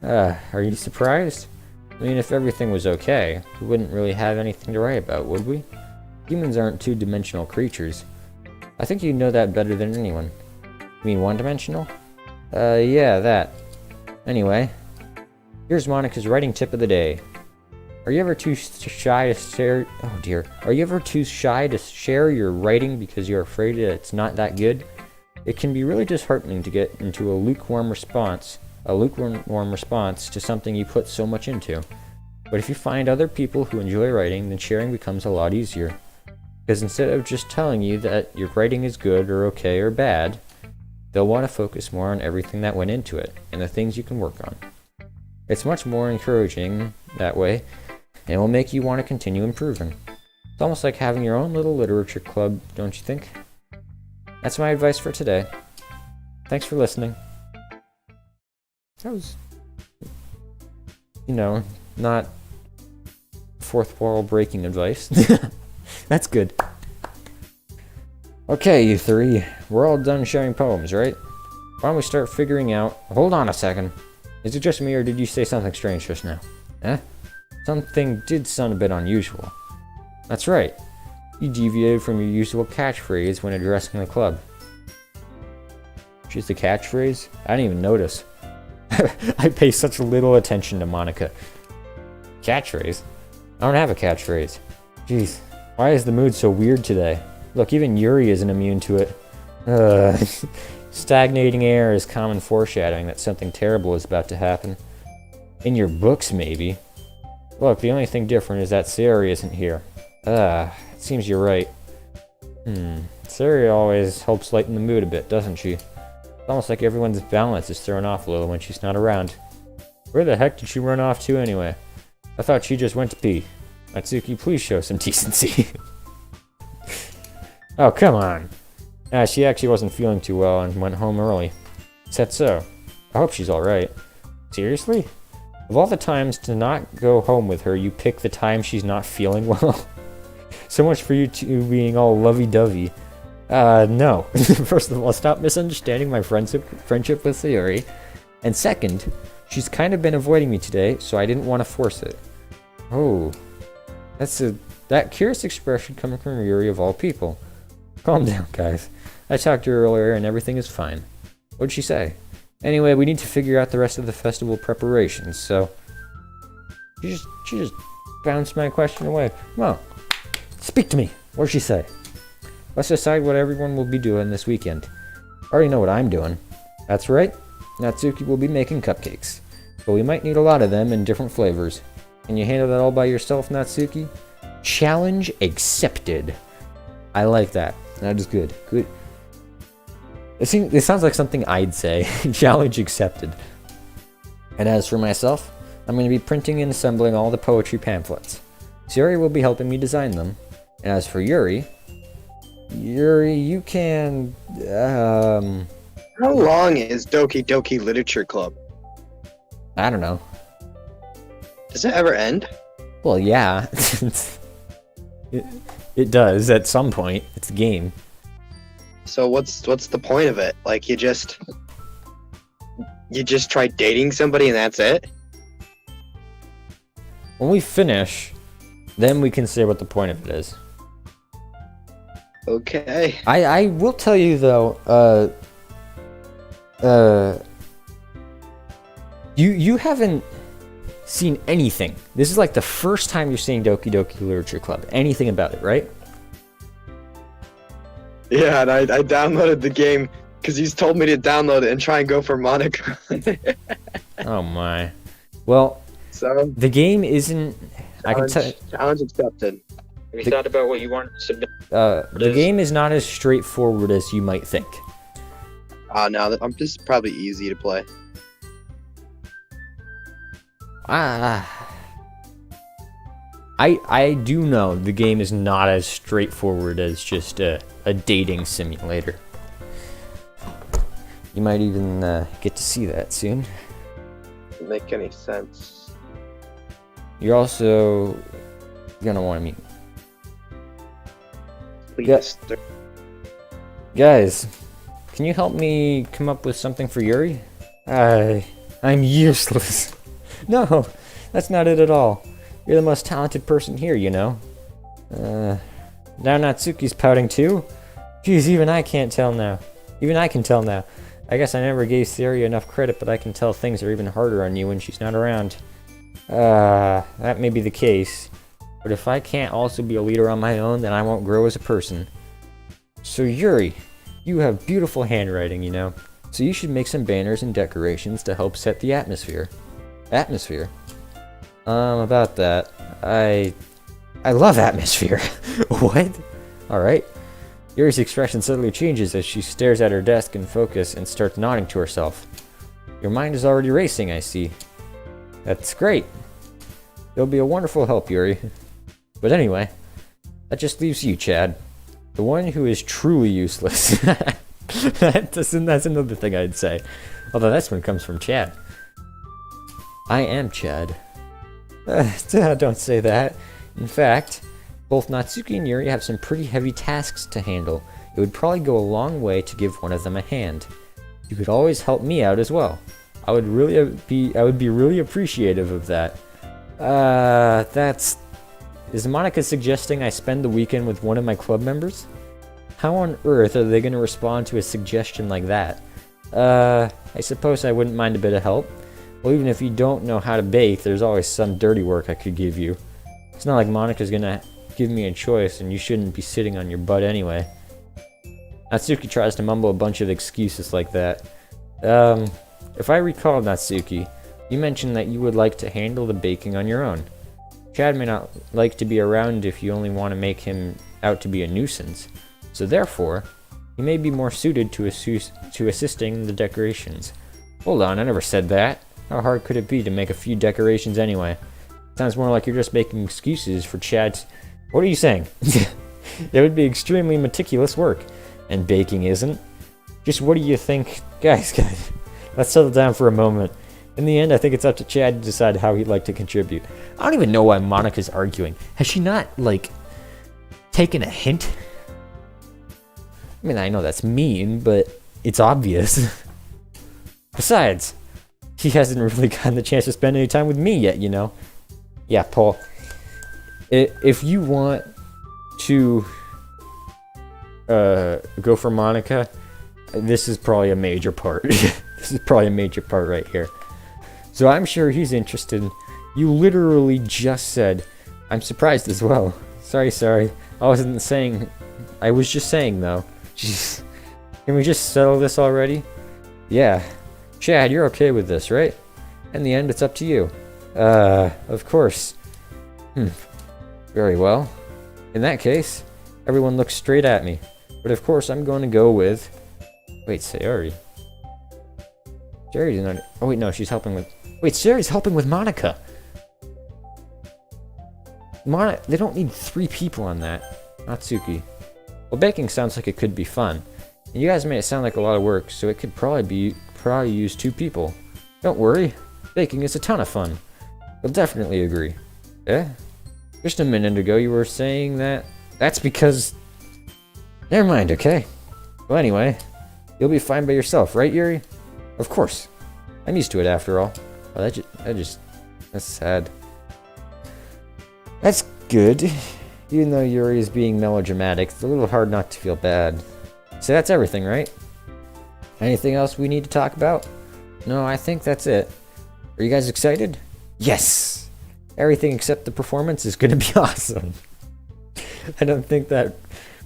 Are you surprised? I mean, if everything was okay, we wouldn't really have anything to write about, would we? Humans aren't two-dimensional creatures. I think you know that better than anyone. You mean one-dimensional? Yeah, that. Anyway, here's Monica's writing tip of the day. Are you ever too shy to share... Oh dear. Are you ever too shy to share your writing because you're afraid that it's not that good? It can be really disheartening to get into a lukewarm response to something you put so much into. But if you find other people who enjoy writing, then sharing becomes a lot easier. Because instead of just telling you that your writing is good or okay or bad, they'll want to focus more on everything that went into it and the things you can work on. It's much more encouraging that way, and it will make you want to continue improving. It's almost like having your own little literature club, don't you think? That's my advice for today. Thanks for listening. That was, not fourth wall breaking advice. That's good. Okay, you three. We're all done sharing poems, right? Why don't we start figuring out... Hold on a second. Is it just me, or did you say something strange just now? Something did sound a bit unusual. That's right. You deviated from your usual catchphrase when addressing the club. She's the catchphrase? I didn't even notice. I pay such little attention to Monica. Catchphrase? I don't have a catchphrase. Jeez, why is the mood so weird today? Look, even Yuri isn't immune to it. Stagnating air is common foreshadowing that something terrible is about to happen. In your books, maybe. Look, the only thing different is that Sari isn't here. It seems you're right. Sari always helps lighten the mood a bit, doesn't she? It's almost like everyone's balance is thrown off a little when she's not around. Where the heck did she run off to anyway? I thought she just went to pee. Natsuki, please show some decency. Oh, come on. She actually wasn't feeling too well and went home early. Said so. I hope she's alright. Seriously? Of all the times to not go home with her, you pick the time she's not feeling well? So much for you two being all lovey-dovey. No. First of all, stop misunderstanding my friendship with Sayori. And second, she's kind of been avoiding me today, so I didn't want to force it. Oh. That curious expression coming from Yuri of all people. Calm down, guys. I talked to her earlier and everything is fine. What'd she say? Anyway, we need to figure out the rest of the festival preparations, so... She just bounced my question away. Well, speak to me. What'd she say? Let's decide what everyone will be doing this weekend. I already know what I'm doing. That's right. Natsuki will be making cupcakes. But we might need a lot of them in different flavors. Can you handle that all by yourself, Natsuki? Challenge accepted. I like that. That is good. Good. It sounds like something I'd say. Challenge accepted. And as for myself, I'm going to be printing and assembling all the poetry pamphlets. Sayori will be helping me design them. And as for Yuri, you can... How long is Doki Doki Literature Club? I don't know. Does it ever end? Well, yeah. it does at some point. It's a game. So what's the point of it? Like you just try dating somebody and that's it? When we finish, then we can say what the point of it is. Okay. I will tell you though, you haven't seen anything. This is like the first time you're seeing Doki Doki Literature Club. Anything about it, right? Yeah, and I downloaded the game because he's told me to download it and try and go for Monica. Oh my. Well, So the game isn't. I can tell. challenge accepted. Have you thought about what you want to submit? The game is not as straightforward as you might think. No, I'm just probably easy to play. I do know the game is not as straightforward as just a dating simulator. You might even get to see that soon. Doesn't make any sense. You're also gonna want to meet. Please. Yes. Guys, can you help me come up with something for Yuri? I'm useless. No, that's not it at all. You're the most talented person here, you know. Now Natsuki's pouting too? Geez, even I can't tell now. Even I can tell now. I guess I never gave Theory enough credit, but I can tell things are even harder on you when she's not around. That may be the case. But if I can't also be a leader on my own, then I won't grow as a person. So Yuri, you have beautiful handwriting, you know. So you should make some banners and decorations to help set the atmosphere. Atmosphere? About that, I love atmosphere. What? Alright. Yuri's expression suddenly changes as she stares at her desk in focus and starts nodding to herself. Your mind is already racing, I see. That's great. It'll be a wonderful help, Yuri. But anyway, that just leaves you, Chad. The one who is truly useless. That's another thing I'd say. Although this one comes from Chad. I am Chad. Don't say that. In fact, both Natsuki and Yuri have some pretty heavy tasks to handle. It would probably go a long way to give one of them a hand. You could always help me out as well. I would be really appreciative of that. Is Monica suggesting I spend the weekend with one of my club members? How on earth are they going to respond to a suggestion like that? I suppose I wouldn't mind a bit of help. Well, even if you don't know how to bake, there's always some dirty work I could give you. It's not like Monica's gonna give me a choice, and you shouldn't be sitting on your butt anyway. Natsuki tries to mumble a bunch of excuses like that. If I recall, Natsuki, you mentioned that you would like to handle the baking on your own. Chad may not like to be around if you only want to make him out to be a nuisance. So therefore, he may be more suited to assisting in the decorations. Hold on, I never said that. How hard could it be to make a few decorations anyway? Sounds more like you're just making excuses for Chad's... What are you saying? It would be extremely meticulous work. And baking isn't. Just what do you think? Guys, let's settle down for a moment. In the end, I think it's up to Chad to decide how he'd like to contribute. I don't even know why Monica's arguing. Has she not, like, taken a hint? I mean, I know that's mean, but it's obvious. Besides, he hasn't really gotten the chance to spend any time with me yet, you know? Yeah, Paul. If you want to go for Monica, this is probably a major part. This is probably a major part right here. So I'm sure he's interested. You literally just said, I'm surprised as well. Sorry. I wasn't saying, I was just saying though. Jeez. Can we just settle this already? Yeah. Chad, you're okay with this, right? In the end, it's up to you. Of course. Very well. In that case, everyone looks straight at me. But of course, I'm going to go with... Wait, Sayori. Sayori's not... Oh wait, no, she's helping with... Wait, Sayori's helping with Monica! They don't need 3 people on that. Natsuki. Well, baking sounds like it could be fun. And you guys made it sound like a lot of work, so it could probably use 2 people. Don't worry. Baking is a ton of fun. You'll definitely agree. Eh? Just a minute ago you were saying that... That's because... Never mind, okay? Well, anyway, you'll be fine by yourself, right, Yuri? Of course. I'm used to it after all. Oh, that's sad. That's good. Even though Yuri is being melodramatic, it's a little hard not to feel bad. So that's everything, right? Anything else we need to talk about? No, I think that's it. Are you guys excited? Yes! Everything except the performance is gonna be awesome. I don't think that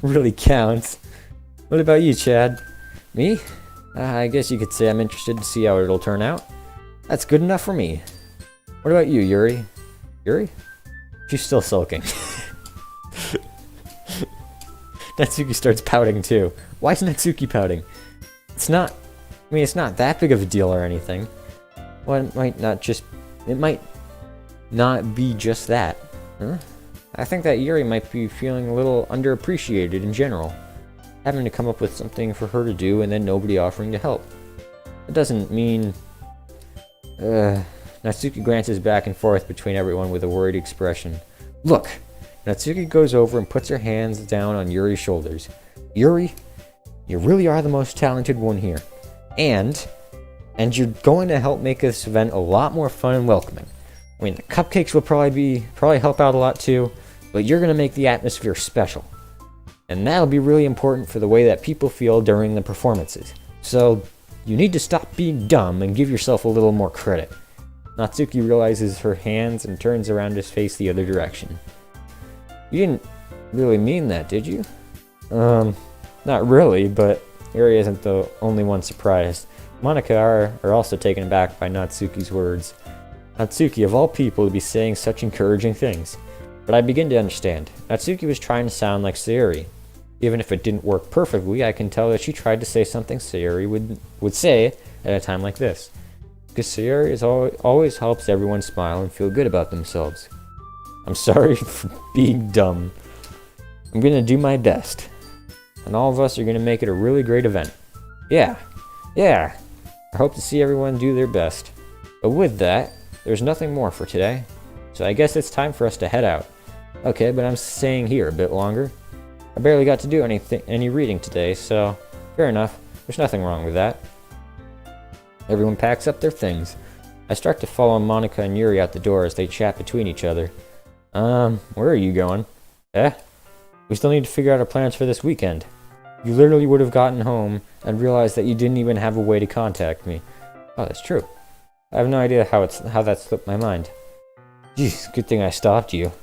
really counts. What about you, Chad? Me? I guess you could say I'm interested to see how it'll turn out. That's good enough for me. What about you, Yuri? Yuri? She's still sulking. Natsuki starts pouting too. Why is Natsuki pouting? It's not that big of a deal or anything. Well, it might not be just that. Huh? I think that Yuri might be feeling a little underappreciated in general. Having to come up with something for her to do and then nobody offering to help. It doesn't mean... Natsuki glances back and forth between everyone with a worried expression. Look! Natsuki goes over and puts her hands down on Yuri's shoulders. Yuri, you really are the most talented one here. And you're going to help make this event a lot more fun and welcoming. I mean, the cupcakes will probably help out a lot too, but you're going to make the atmosphere special. And that'll be really important for the way that people feel during the performances. So, you need to stop being dumb and give yourself a little more credit. Natsuki realizes her hands and turns around to face the other direction. You didn't really mean that, did you? Not really, but Yuri isn't the only one surprised. Monica are also taken aback by Natsuki's words. Natsuki, of all people, to be saying such encouraging things. But I begin to understand. Natsuki was trying to sound like Sayuri. Even if it didn't work perfectly, I can tell that she tried to say something Sayuri would say at a time like this. Because Sayuri always helps everyone smile and feel good about themselves. I'm sorry for being dumb. I'm gonna do my best. And all of us are gonna make it a really great event. Yeah. I hope to see everyone do their best. But with that, there's nothing more for today. So I guess it's time for us to head out. Okay, but I'm staying here a bit longer. I barely got to do any reading today, so fair enough. There's nothing wrong with that. Everyone packs up their things. I start to follow Monica and Yuri out the door as they chat between each other. Where are you going? We still need to figure out our plans for this weekend. You literally would have gotten home and realized that you didn't even have a way to contact me. Oh, that's true. I have no idea how that slipped my mind. Jeez, good thing I stopped you.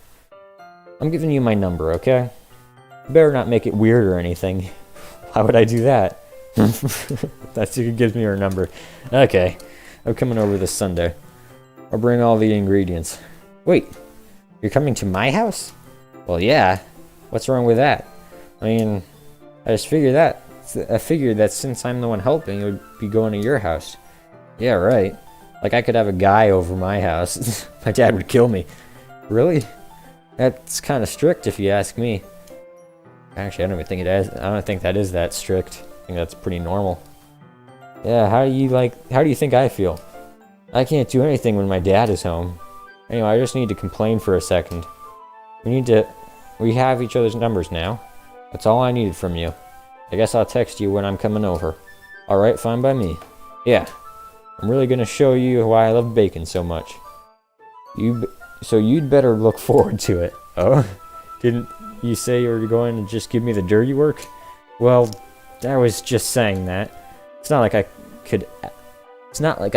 I'm giving you my number, okay? You better not make it weird or anything. Why would I do that? Natsuki gives me her number. Okay, I'm coming over this Sunday. I'll bring all the ingredients. Wait, you're coming to my house? Well, yeah. What's wrong with that? I mean, I figured that since I'm the one helping, it would be going to your house. Yeah, right. Like I could have a guy over my house. My dad would kill me. Really? That's kind of strict if you ask me. Actually, I don't even think it is. I don't think that is that strict. I think that's pretty normal. Yeah, how do you think I feel? I can't do anything when my dad is home. Anyway, I just need to complain for a second. We have each other's numbers now. That's all I needed from you. I guess I'll text you when I'm coming over. Alright, fine by me. Yeah. I'm really gonna show you why I love bacon so much. So you'd better look forward to it. Oh? Didn't you say you were going to just give me the dirty work? Well, I was just saying that. It's not like I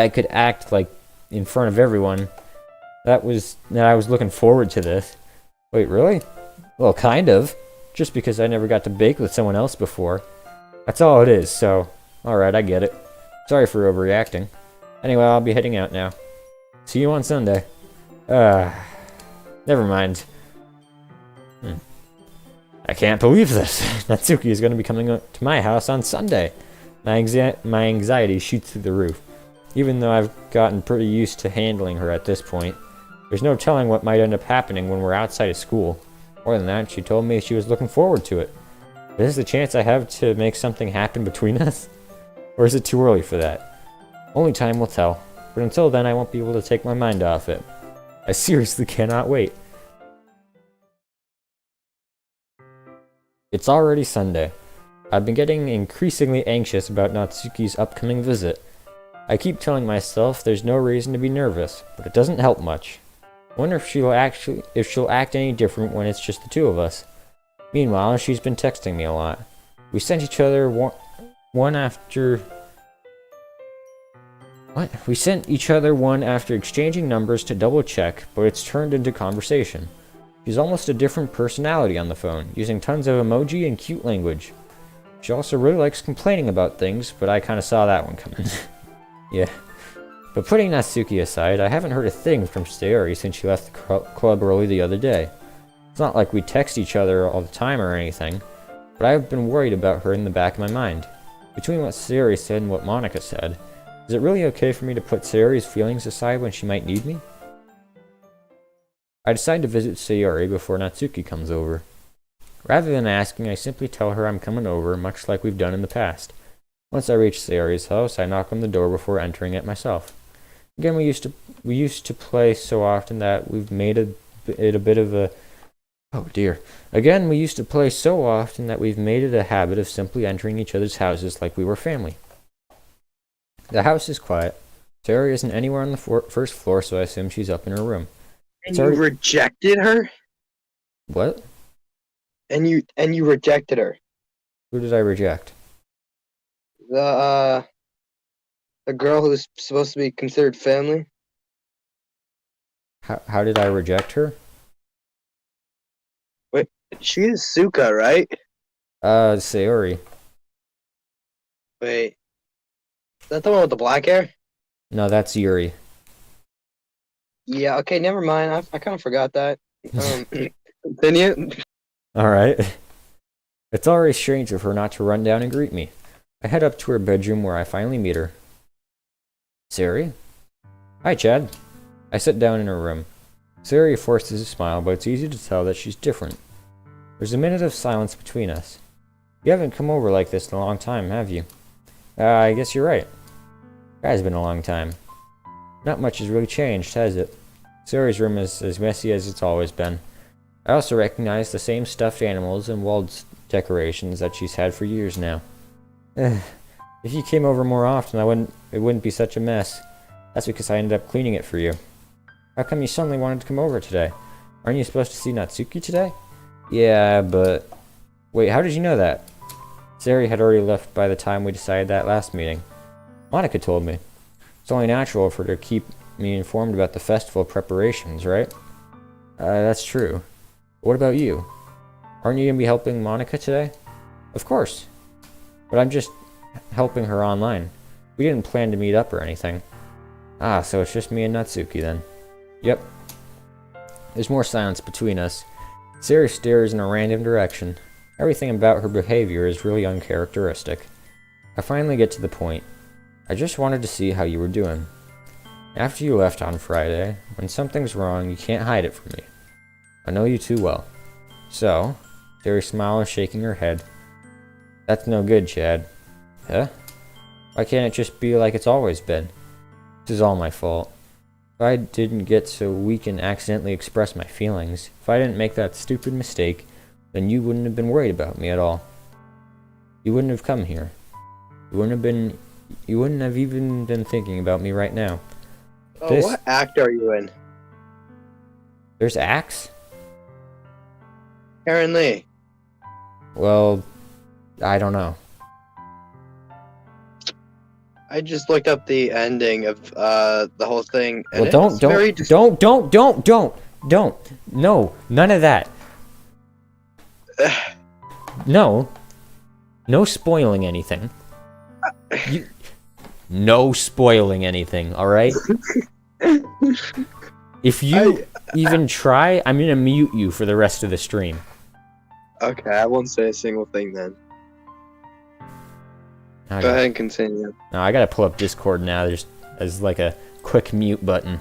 could act like in front of everyone. That I was looking forward to this. Wait, really? Well, kind of. Just because I never got to bake with someone else before. That's all it is, so... Alright, I get it. Sorry for overreacting. Anyway, I'll be heading out now. See you on Sunday. Never mind. I can't believe this. Natsuki is going to be coming to my house on Sunday. My anxiety shoots through the roof. Even though I've gotten pretty used to handling her at this point, there's no telling what might end up happening when we're outside of school. More than that, she told me she was looking forward to it. Is this the chance I have to make something happen between us? Or is it too early for that? Only time will tell. But until then, I won't be able to take my mind off it. I seriously cannot wait. It's already Sunday. I've been getting increasingly anxious about Natsuki's upcoming visit. I keep telling myself there's no reason to be nervous, but it doesn't help much. I wonder if she'll act any different when it's just the two of us. Meanwhile, she's been texting me a lot. We sent each other one after exchanging numbers to double check, but it's turned into conversation. She's almost a different personality on the phone, using tons of emoji and cute language. She also really likes complaining about things, but I kinda saw that one coming. Yeah. But putting Natsuki aside, I haven't heard a thing from Sayori since she left the club early the other day. It's not like we text each other all the time or anything, but I've been worried about her in the back of my mind. Between what Sayori said and what Monica said, is it really okay for me to put Sayori's feelings aside when she might need me? I decide to visit Sayori before Natsuki comes over. Rather than asking, I simply tell her I'm coming over, much like we've done in the past. Once I reach Sayori's house, I knock on the door before entering it myself. Again, we used to play so often that we've made it a bit of a... Oh dear. Again, we used to play so often that we've made it a habit of simply entering each other's houses like we were family. The house is quiet. Sayori isn't anywhere on the first floor, so I assume she's up in her room. And you rejected her? What? And you rejected her. Who did I reject? The girl who's supposed to be considered family. How did I reject her? Wait, she is Suka, right? Sayori. Wait. Is that the one with the black hair? No, that's Yuri. Yeah, okay, never mind. I kind of forgot that. Continue. Alright. It's already strange of her not to run down and greet me. I head up to her bedroom where I finally meet her. Sayori? Hi, Chad. I sit down in her room. Sayori forces a smile, but it's easy to tell that she's different. There's a minute of silence between us. You haven't come over like this in a long time, have you? I guess you're right. It has been a long time. Not much has really changed, has it? Sayori's room is as messy as it's always been. I also recognize the same stuffed animals and wall decorations that she's had for years now. If you came over more often, it wouldn't be such a mess. That's because I ended up cleaning it for you. How come you suddenly wanted to come over today? Aren't you supposed to see Natsuki today? Yeah, but... Wait, how did you know that? Sayori had already left by the time we decided that last meeting. Monica told me. It's only natural for her to keep me informed about the festival preparations, right? That's true. What about you? Aren't you going to be helping Monica today? Of course. But I'm just helping her online. We didn't plan to meet up or anything. Ah, so it's just me and Natsuki then. Yep. There's more silence between us. Sayori stares in a random direction. Everything about her behavior is really uncharacteristic. I finally get to the point. I just wanted to see how you were doing. After you left on Friday, when something's wrong, you can't hide it from me. I know you too well. So, Sayori smiles, shaking her head. That's no good, Chad. Huh? Why can't it just be like it's always been? This is all my fault. If I didn't get so weak and accidentally express my feelings, if I didn't make that stupid mistake, then you wouldn't have been worried about me at all. You wouldn't have come here. You wouldn't have even been thinking about me right now. Oh, what act are you in? There's acts? Karen Lee. Well, I don't know. I just looked up the ending of the whole thing. And Well, don't. No, none of that. No spoiling anything. No spoiling anything, alright? If you even try, I'm gonna mute you for the rest of the stream. Okay, I won't say a single thing then. Go ahead and continue. No, I gotta pull up Discord now. There's like a quick mute button.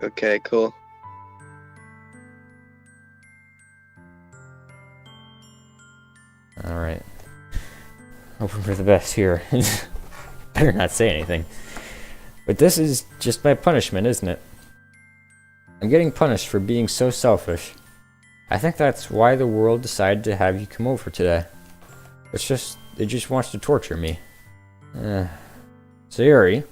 Okay, cool. Alright. Hoping for the best here. Better not say anything. But this is just my punishment, isn't it? I'm getting punished for being so selfish. I think that's why the world decided to have you come over today. It just wants to torture me. Sayori?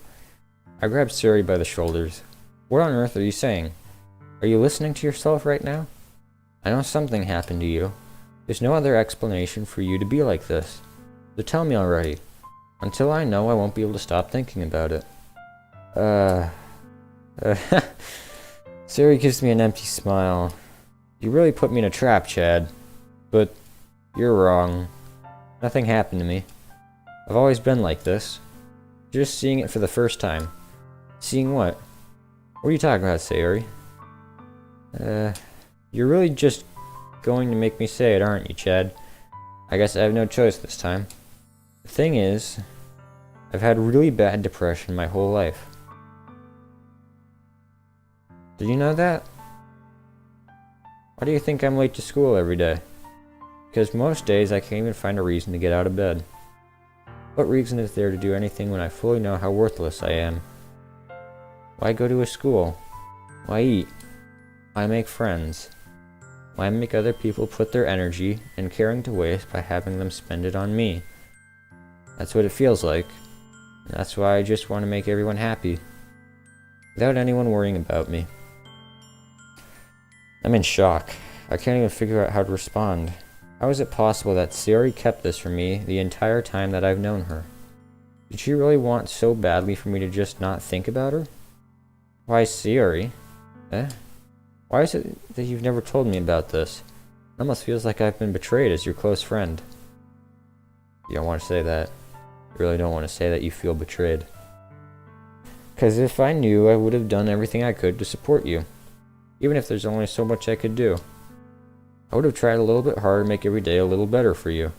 I grabbed Sayori by the shoulders. What on earth are you saying? Are you listening to yourself right now? I know something happened to you. There's no other explanation for you to be like this. So tell me already. Until I know, I won't be able to stop thinking about it. Sayori gives me an empty smile. You really put me in a trap, Chad. But you're wrong. Nothing happened to me. I've always been like this. Just seeing it for the first time. Seeing what? What are you talking about, Sayori? You're really just going to make me say it, aren't you, Chad? I guess I have no choice this time. The thing is, I've had really bad depression my whole life. Did you know that? Why do you think I'm late to school every day? Because most days I can't even find a reason to get out of bed. What reason is there to do anything when I fully know how worthless I am? Why go to a school? Why eat? Why make friends? Why make other people put their energy and caring to waste by having them spend it on me? That's what it feels like. And that's why I just want to make everyone happy. Without anyone worrying about me. I'm in shock. I can't even figure out how to respond. How is it possible that Sayori kept this from me the entire time that I've known her? Did she really want so badly for me to just not think about her? Why, Sayori? Why is it that you've never told me about this? It almost feels like I've been betrayed as your close friend. You don't want to say that. You really don't want to say that you feel betrayed. Because if I knew, I would have done everything I could to support you. Even if there's only so much I could do. I would have tried a little bit harder to make every day a little better for you.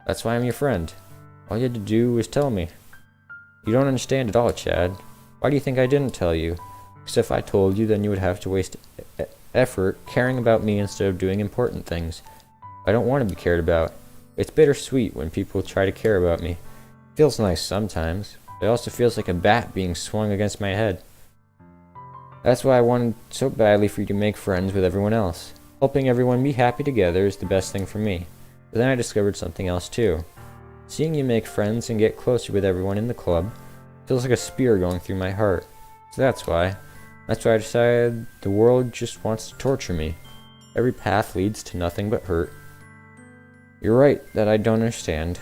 That's why I'm your friend. All you had to do was tell me. You don't understand at all, Chad. Why do you think I didn't tell you? Because if I told you, then you would have to waste effort caring about me instead of doing important things. I don't want to be cared about. It's bittersweet when people try to care about me. It feels nice sometimes, but it also feels like a bat being swung against my head. That's why I wanted so badly for you to make friends with everyone else. Helping everyone be happy together is the best thing for me. But then I discovered something else too. Seeing you make friends and get closer with everyone in the club feels like a spear going through my heart. So that's why I decided the world just wants to torture me. Every path leads to nothing but hurt. You're right that I don't understand.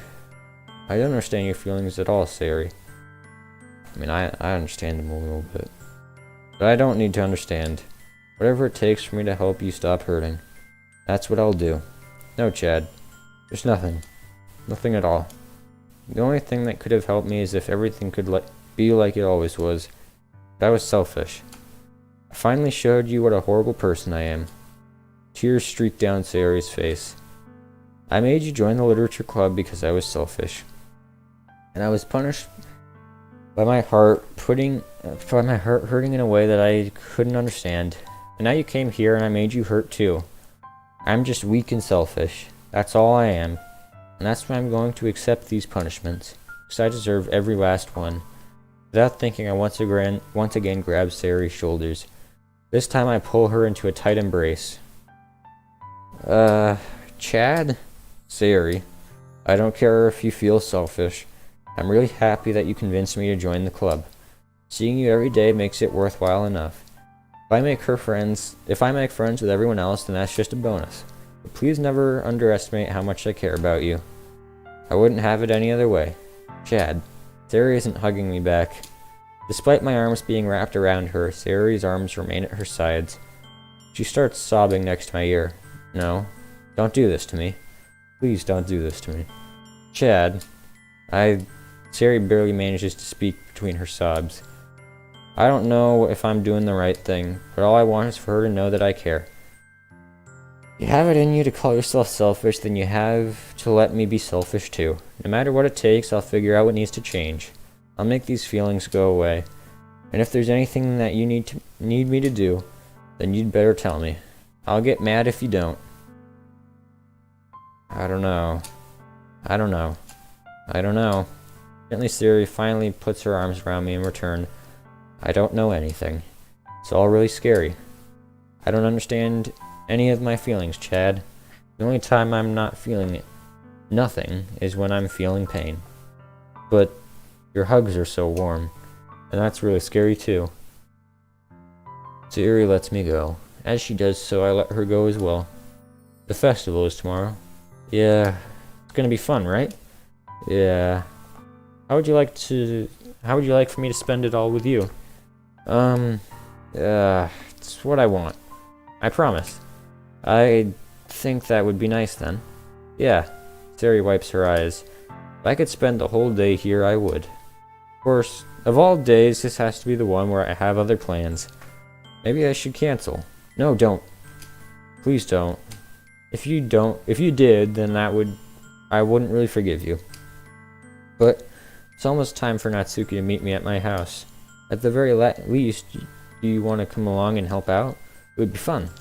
I don't understand your feelings at all, Sayori. I mean, I understand them a little bit. But I don't need to understand. Whatever it takes for me to help you stop hurting. That's what I'll do. No, Chad. There's nothing. Nothing at all. The only thing that could have helped me is if everything could be like it always was. But I was selfish. I finally showed you what a horrible person I am. Tears streaked down Sayori's face. I made you join the literature club because I was selfish. And I was punished by my heart hurting in a way that I couldn't understand. And now you came here and I made you hurt too. I'm just weak and selfish. That's all I am. And that's why I'm going to accept these punishments. Because I deserve every last one. Without thinking, I once again grab Sayori's shoulders. This time I pull her into a tight embrace. Chad? Sayori, I don't care if you feel selfish. I'm really happy that you convinced me to join the club. Seeing you every day makes it worthwhile enough. If I make friends with everyone else, then that's just a bonus. But please never underestimate how much I care about you. I wouldn't have it any other way. Chad. Sayori isn't hugging me back. Despite my arms being wrapped around her, Sayori's arms remain at her sides. She starts sobbing next to my ear. No, don't do this to me. Please don't do this to me. Chad. Sayori barely manages to speak between her sobs. I don't know if I'm doing the right thing, but all I want is for her to know that I care. You have it in you to call yourself selfish, then you have to let me be selfish too. No matter what it takes, I'll figure out what needs to change. I'll make these feelings go away. And if there's anything that you need me to do, then you'd better tell me. I'll get mad if you don't. I don't know. Gently, Sayori finally puts her arms around me in return. I don't know anything. It's all really scary. I don't understand any of my feelings, Chad. The only time I'm not feeling nothing is when I'm feeling pain. But your hugs are so warm, and that's really scary too. Sayori lets me go. As she does so, I let her go as well. The festival is tomorrow. Yeah, it's gonna be fun, right? Yeah. How would you like for me to spend it all with you? It's what I want. I promise. I think that would be nice then. Yeah. Sayori wipes her eyes. If I could spend the whole day here, I would. Of course, of all days, this has to be the one where I have other plans. Maybe I should cancel. No, don't. Please don't. If you did, then I wouldn't really forgive you. But it's almost time for Natsuki to meet me at my house. At the very least, do you want to come along and help out? It would be fun. To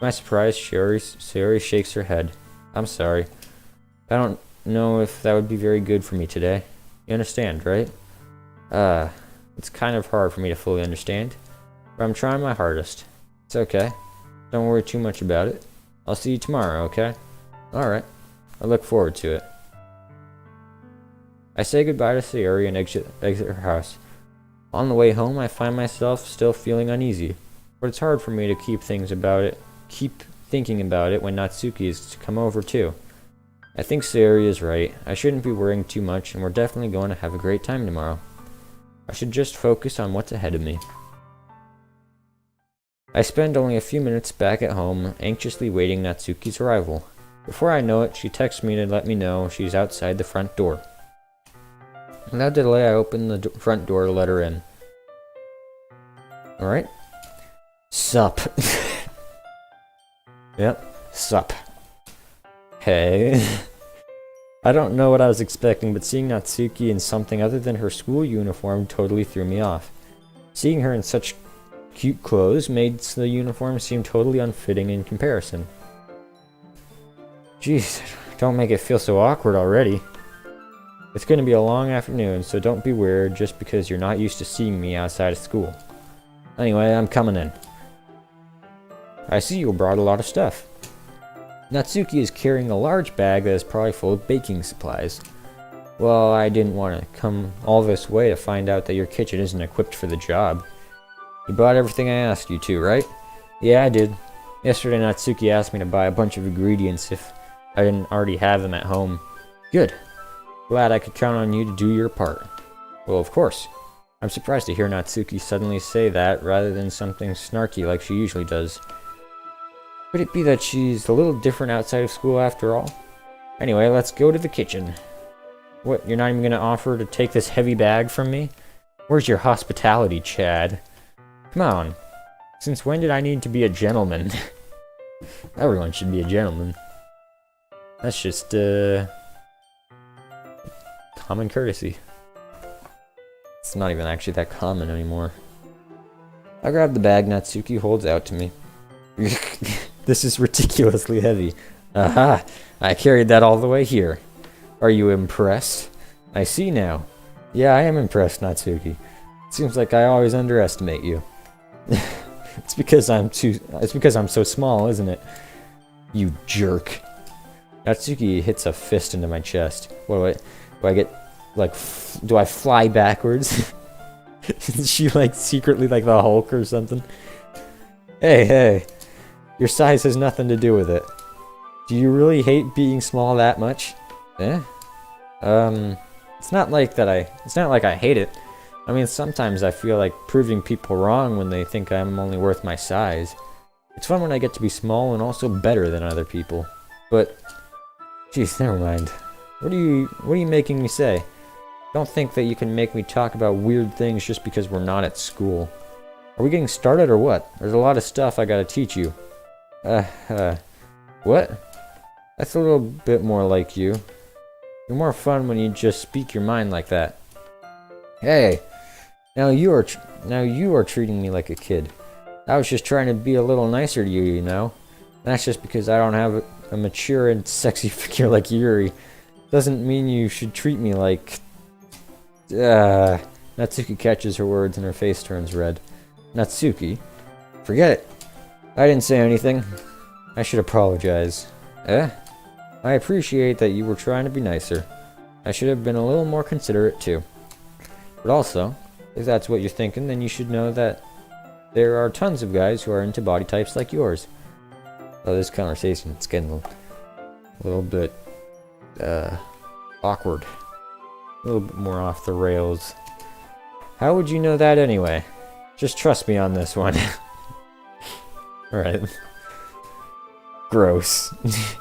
my surprise, Sayori shakes her head. I'm sorry. I don't know if that would be very good for me today. You understand, right? It's kind of hard for me to fully understand, but I'm trying my hardest. It's okay. Don't worry too much about it. I'll see you tomorrow, okay? Alright. I look forward to it. I say goodbye to Sayori and exit her house. On the way home, I find myself still feeling uneasy, but it's hard for me to keep thinking about it when Natsuki is to come over too. I think Sayori is right. I shouldn't be worrying too much, and we're definitely going to have a great time tomorrow. I should just focus on what's ahead of me. I spend only a few minutes back at home, anxiously waiting Natsuki's arrival. Before I know it, she texts me to let me know she's outside the front door. Without delay, I open the front door to let her in. Alright. Sup. Yep, sup. Hey. I don't know what I was expecting, but seeing Natsuki in something other than her school uniform totally threw me off. Seeing her in such cute clothes made the uniform seem totally unfitting in comparison. Jeez, don't make it feel so awkward already. It's going to be a long afternoon, so don't be weird just because you're not used to seeing me outside of school. Anyway, I'm coming in. I see you brought a lot of stuff. Natsuki is carrying a large bag that is probably full of baking supplies. Well, I didn't want to come all this way to find out that your kitchen isn't equipped for the job. You bought everything I asked you to, right? Yeah, I did. Yesterday Natsuki asked me to buy a bunch of ingredients if I didn't already have them at home. Good. Glad I could count on you to do your part. Well, of course. I'm surprised to hear Natsuki suddenly say that rather than something snarky like she usually does. Could it be that she's a little different outside of school after all? Anyway, let's go to the kitchen. What, you're not even gonna offer to take this heavy bag from me? Where's your hospitality, Chad? Come on. Since when did I need to be a gentleman? Everyone should be a gentleman. That's just, common courtesy. It's not even actually that common anymore. I grab the bag Natsuki holds out to me. This is ridiculously heavy. Aha! I carried that all the way here. Are you impressed? I see now. Yeah, I am impressed, Natsuki. It seems like I always underestimate you. It's because I'm so small, isn't it? You jerk. Natsuki hits a fist into my chest. Do I get, like, do I fly backwards? Is she, like, secretly like the Hulk or something? Hey. Your size has nothing to do with it. Do you really hate being small that much? It's not like I hate it. I mean, sometimes I feel like proving people wrong when they think I'm only worth my size. It's fun when I get to be small and also better than other people. But, jeez, never mind. What are you making me say? Don't think that you can make me talk about weird things just because we're not at school. Are we getting started or what? There's a lot of stuff I gotta teach you. What? That's a little bit more like you. You're more fun when you just speak your mind like that. Hey, now you are treating me like a kid. I was just trying to be a little nicer to you, you know. That's just because I don't have a mature and sexy figure like Yuri. Doesn't mean you should treat me like... Natsuki catches her words and her face turns red. Natsuki? Forget it. I didn't say anything. I should apologize. Eh? I appreciate that you were trying to be nicer. I should have been a little more considerate too. But also, if that's what you're thinking, then you should know that there are tons of guys who are into body types like yours. Oh, this conversation is getting a little bit, awkward. A little bit more off the rails. How would you know that anyway? Just trust me on this one. Alright. Gross.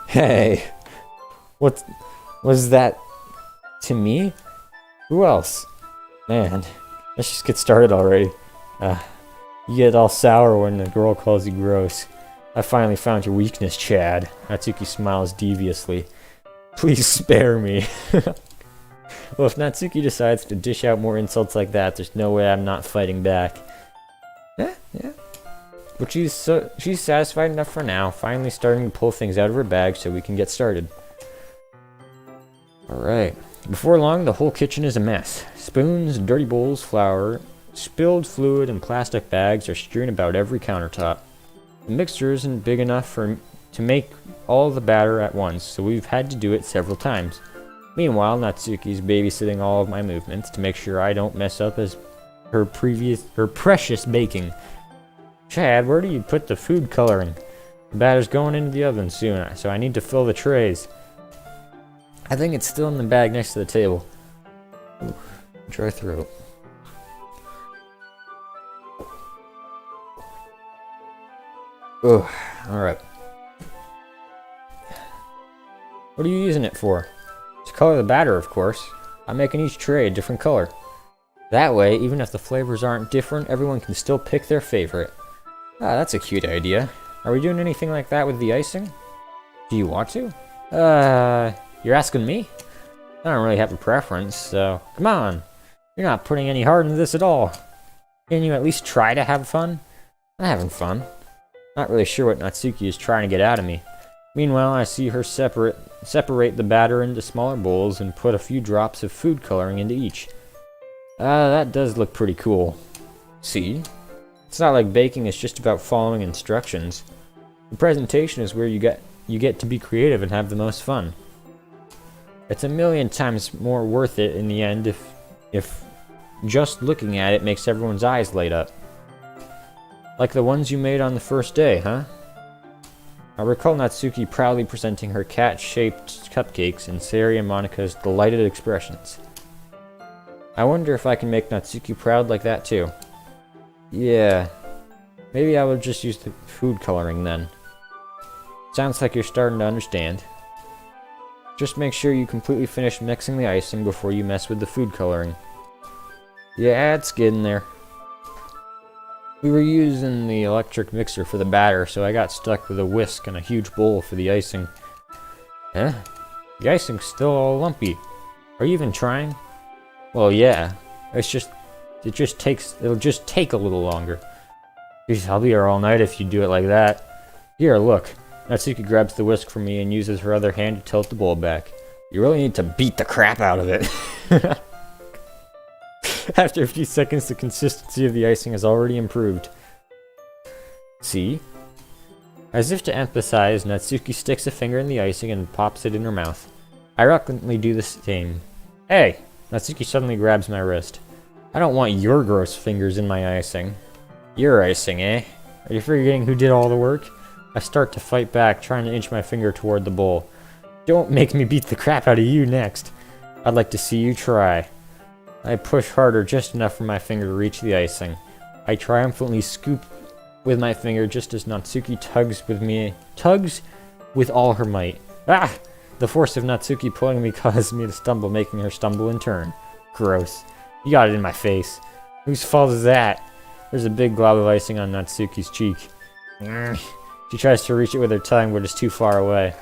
Hey. What was that to me? Who else? Man, let's just get started already. You get all sour when a girl calls you gross. I finally found your weakness, Chad. Natsuki smiles deviously. Please spare me. Well, if Natsuki decides to dish out more insults like that, there's no way I'm not fighting back. Yeah. But she's satisfied enough for now, finally starting to pull things out of her bag so we can get started. Alright. Before long, the whole kitchen is a mess. Spoons, dirty bowls, flour, spilled fluid, and plastic bags are strewn about every countertop. The mixture isn't big enough to make all the batter at once, so we've had to do it several times. Meanwhile, Natsuki's babysitting all of my movements to make sure I don't mess up as her precious baking. Chad, where do you put the food coloring? The batter's going into the oven soon, so I need to fill the trays. I think it's still in the bag next to the table. Ooh, dry throat. Ugh, alright. What are you using it for? To color the batter, of course. I'm making each tray a different color. That way, even if the flavors aren't different, everyone can still pick their favorite. Ah, that's a cute idea. Are we doing anything like that with the icing? Do you want to? You're asking me? I don't really have a preference, so come on. You're not putting any heart into this at all. Can you at least try to have fun? I'm having fun. Not really sure what Natsuki is trying to get out of me. Meanwhile, I see her separate the batter into smaller bowls and put a few drops of food coloring into each. That does look pretty cool. See? It's not like baking is just about following instructions. The presentation is where you get to be creative and have the most fun. It's a million times more worth it in the end if just looking at it makes everyone's eyes light up. Like the ones you made on the first day, huh? I recall Natsuki proudly presenting her cat-shaped cupcakes and Sari and Monika's delighted expressions. I wonder if I can make Natsuki proud like that too. Yeah, maybe I will just use the food coloring then. Sounds like you're starting to understand. Just make sure you completely finish mixing the icing before you mess with the food coloring. Yeah, it's getting there. We were using the electric mixer for the batter, so I got stuck with a whisk and a huge bowl for the icing. Huh? The icing's still all lumpy. Are you even trying? Well, yeah. It'll just take a little longer. Jeez, I'll be here all night if you do it like that. Here, look. Natsuki grabs the whisk from me and uses her other hand to tilt the bowl back. You really need to beat the crap out of it. After a few seconds, the consistency of the icing has already improved. See? As if to emphasize, Natsuki sticks a finger in the icing and pops it in her mouth. I reluctantly do the same. Hey! Natsuki suddenly grabs my wrist. I don't want your gross fingers in my icing. Your icing, eh? Are you forgetting who did all the work? I start to fight back, trying to inch my finger toward the bowl. Don't make me beat the crap out of you next. I'd like to see you try. I push harder, just enough for my finger to reach the icing. I triumphantly scoop with my finger just as Natsuki tugs with all her might. Ah! The force of Natsuki pulling me causes me to stumble, making her stumble in turn. Gross. You got it in my face. Whose fault is that? There's a big glob of icing on Natsuki's cheek. She tries to reach it with her tongue, but it's too far away.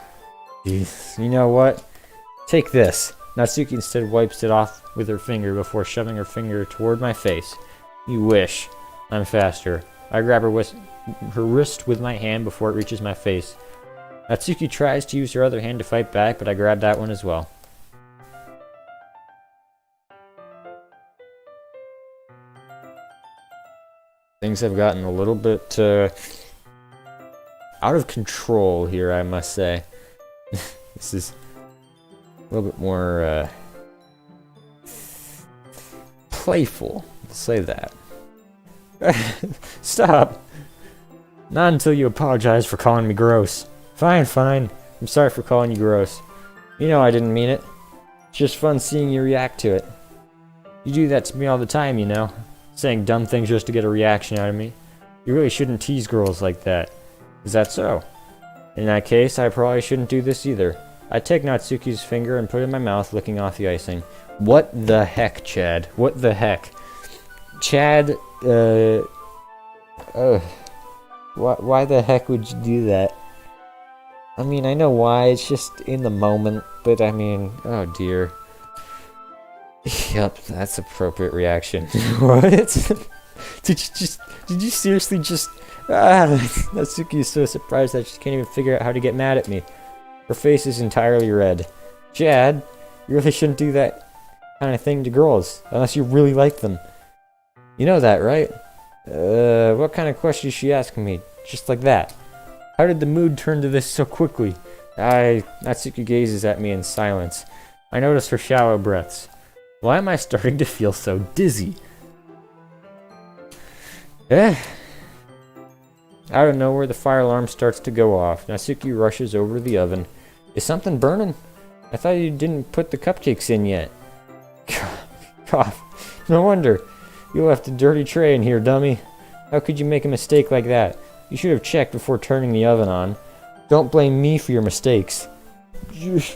Jeez. You know what? Take this. Natsuki instead wipes it off with her finger before shoving her finger toward my face. You wish. I'm faster. I grab her wrist with my hand before it reaches my face. Natsuki tries to use her other hand to fight back, but I grab that one as well. Things have gotten a little bit out of control here, I must say. This is a little bit more playful, to say that. Stop! Not until you apologize for calling me gross. Fine, fine. I'm sorry for calling you gross. You know I didn't mean it. It's just fun seeing you react to it. You do that to me all the time, you know. Saying dumb things just to get a reaction out of me. You really shouldn't tease girls like that. Is that so? In that case, I probably shouldn't do this either. I take Natsuki's finger and put it in my mouth, licking off the icing. What the heck, Chad? What the heck? Chad, why the heck would you do that? I mean, I know why, it's just in the moment, but I mean, oh dear. Yep, that's appropriate reaction. What? Did you seriously just... Natsuki is so surprised that she can't even figure out how to get mad at me. Her face is entirely red. Chad, you really shouldn't do that kind of thing to girls, unless you really like them. You know that, right? What kind of question is she asking me? Just like that. How did the mood turn to this so quickly? Natsuki gazes at me in silence. I notice her shallow breaths. Why am I starting to feel so dizzy? Out of nowhere, the fire alarm starts to go off. Natsuki rushes over to the oven. Is something burning? I thought you didn't put the cupcakes in yet. Cough. No wonder. You left a dirty tray in here, dummy. How could you make a mistake like that? You should have checked before turning the oven on. Don't blame me for your mistakes. Jeez.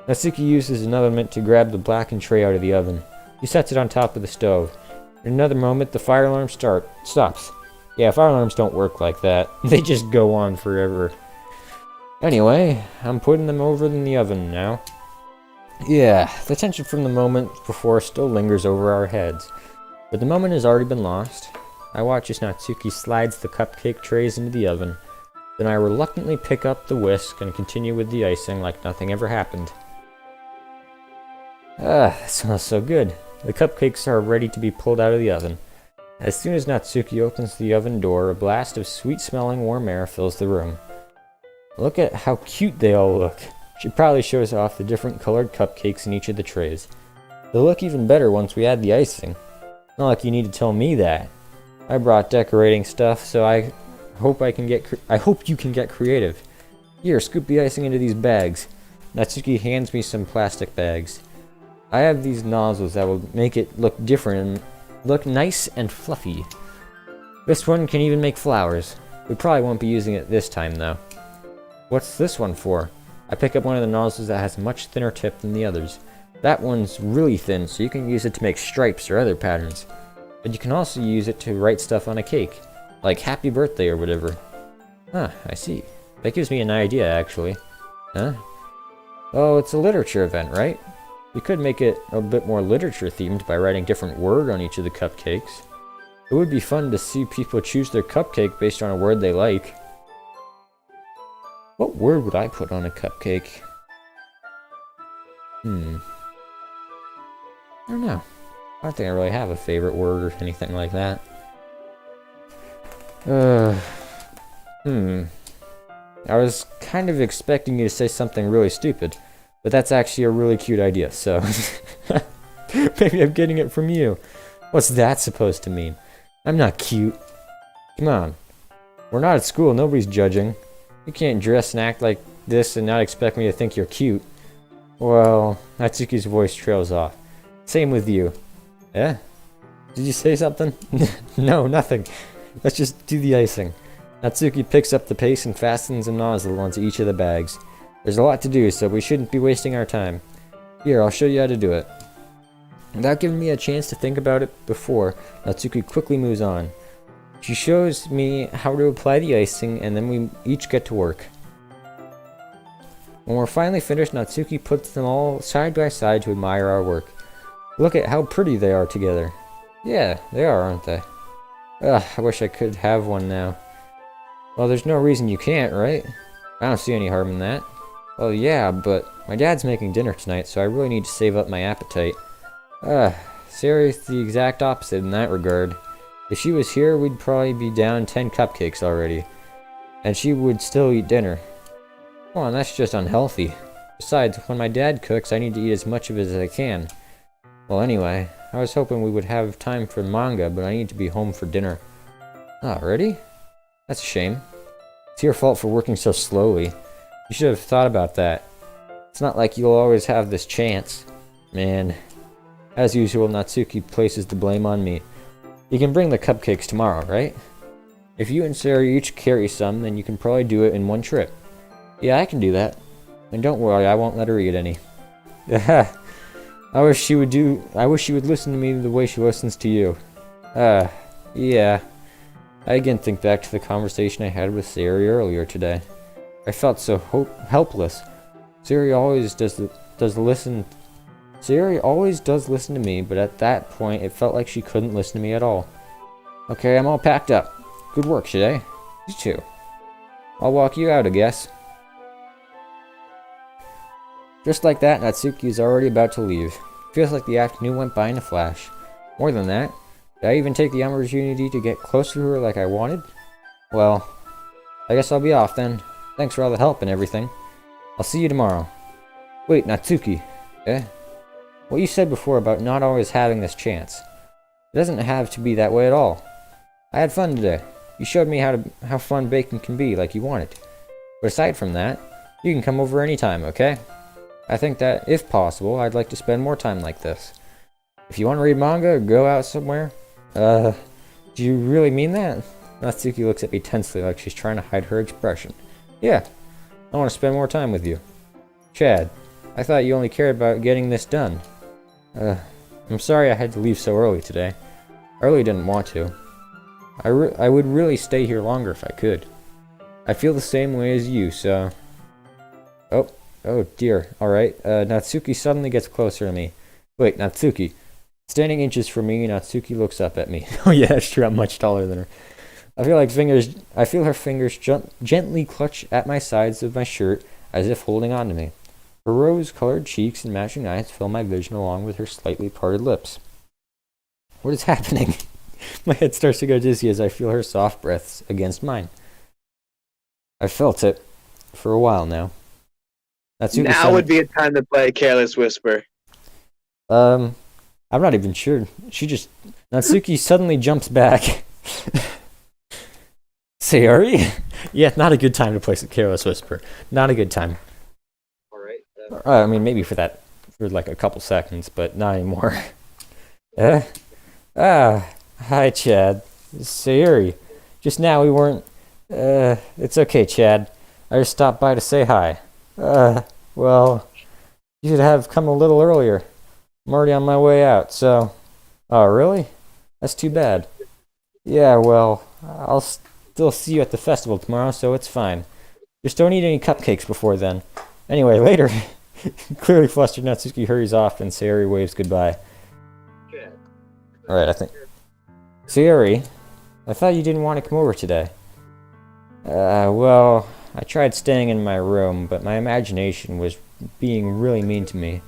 Natsuki uses an oven mitt to grab the blackened tray out of the oven. He sets it on top of the stove. In another moment, the fire alarm stops. Yeah, fire alarms don't work like that. They just go on forever. Anyway, I'm putting them over in the oven now. Yeah, the tension from the moment before still lingers over our heads. But the moment has already been lost. I watch as Natsuki slides the cupcake trays into the oven. Then I reluctantly pick up the whisk and continue with the icing like nothing ever happened. That smells so good. The cupcakes are ready to be pulled out of the oven. As soon as Natsuki opens the oven door, a blast of sweet-smelling warm air fills the room. Look at how cute they all look. She proudly shows off the different colored cupcakes in each of the trays. They'll look even better once we add the icing. Not like you need to tell me that. I brought decorating stuff, so I hope you can get creative. Here, scoop the icing into these bags. Natsuki hands me some plastic bags. I have these nozzles that will make it look different and look nice and fluffy. This one can even make flowers. We probably won't be using it this time though. What's this one for? I pick up one of the nozzles that has a much thinner tip than the others. That one's really thin, so you can use it to make stripes or other patterns. But you can also use it to write stuff on a cake, like happy birthday or whatever. Huh, I see. That gives me an idea, actually. Huh? Oh, it's a literature event, right? We could make it a bit more literature themed by writing different word on each of the cupcakes. It would be fun to see people choose their cupcake based on a word they like. What word would I put on a cupcake? I don't know. I don't think I really have a favorite word or anything like that. I was kind of expecting you to say something really stupid, but that's actually a really cute idea, so... Maybe I'm getting it from you. What's that supposed to mean? I'm not cute. Come on. We're not at school, nobody's judging. You can't dress and act like this and not expect me to think you're cute. Well, Natsuki's voice trails off. Same with you. Yeah? Did you say something? No, nothing. Let's just do the icing. Natsuki picks up the paste and fastens a nozzle onto each of the bags. There's a lot to do, so we shouldn't be wasting our time. Here, I'll show you how to do it. Without giving me a chance to think about it before, Natsuki quickly moves on. She shows me how to apply the icing, and then we each get to work. When we're finally finished, Natsuki puts them all side by side to admire our work. Look at how pretty they are together. Yeah, they are, aren't they? Ugh, I wish I could have one now. Well, there's no reason you can't, right? I don't see any harm in that. Well, yeah, but my dad's making dinner tonight, so I really need to save up my appetite. Sarah's the exact opposite in that regard. If she was here, we'd probably be down 10 cupcakes already. And she would still eat dinner. Come on, that's just unhealthy. Besides, when my dad cooks, I need to eat as much of it as I can. Well, anyway, I was hoping we would have time for manga, but I need to be home for dinner. Already? That's a shame. It's your fault for working so slowly. You should have thought about that. It's not like you'll always have this chance. Man. As usual, Natsuki places the blame on me. You can bring the cupcakes tomorrow, right? If you and Sarah each carry some, then you can probably do it in one trip. Yeah, I can do that. And don't worry, I won't let her eat any. I wish she would listen to me the way she listens to you. Yeah. I again think back to the conversation I had with Sari earlier today. I felt so helpless. Sari always does listen to me, but at that point it felt like she couldn't listen to me at all. Okay, I'm all packed up. Good work, Shide. You too. I'll walk you out, I guess. Just like that, Natsuki is already about to leave. Feels like the afternoon went by in a flash. More than that, did I even take the opportunity to get close to her like I wanted? Well, I guess I'll be off then. Thanks for all the help and everything. I'll see you tomorrow. Wait, Natsuki. Eh? What you said before about not always having this chance. It doesn't have to be that way at all. I had fun today. You showed me how fun baking can be like you wanted. But aside from that, you can come over anytime, okay? I think that, if possible, I'd like to spend more time like this. If you want to read manga or go out somewhere, do you really mean that? Natsuki looks at me tensely like she's trying to hide her expression. Yeah, I want to spend more time with you. Chad, I thought you only cared about getting this done. I'm sorry I had to leave so early today. I really didn't want to. I would really stay here longer if I could. I feel the same way as you, so... Oh dear, alright. Natsuki suddenly gets closer to me. Wait, Natsuki. Standing inches from me, Natsuki looks up at me. Oh yeah, that's true, I'm much taller than her. I feel her fingers gently clutch at my sides of my shirt as if holding on to me. Her rose-colored cheeks and matching eyes fill my vision along with her slightly parted lips. What is happening? My head starts to go dizzy as I feel her soft breaths against mine. I've felt it for a while now. Natsuki now would be a time to play Careless Whisper. I'm not even sure. Natsuki suddenly jumps back. Sayori? Yeah, not a good time to play Careless Whisper. Not a good time. Alright. I mean, maybe for like a couple seconds, but not anymore. Hi, Chad. Sayori. Just now we weren't... it's okay, Chad. I just stopped by to say hi. Well, you should have come a little earlier. I'm already on my way out, so... Oh, really? That's too bad. Yeah, well, I'll still see you at the festival tomorrow, so it's fine. Just don't eat any cupcakes before then. Anyway, later. Clearly flustered, Natsuki hurries off and Sayori waves goodbye. Alright, I think... Sayori, I thought you didn't want to come over today. Well, I tried staying in my room, but my imagination was being really mean to me.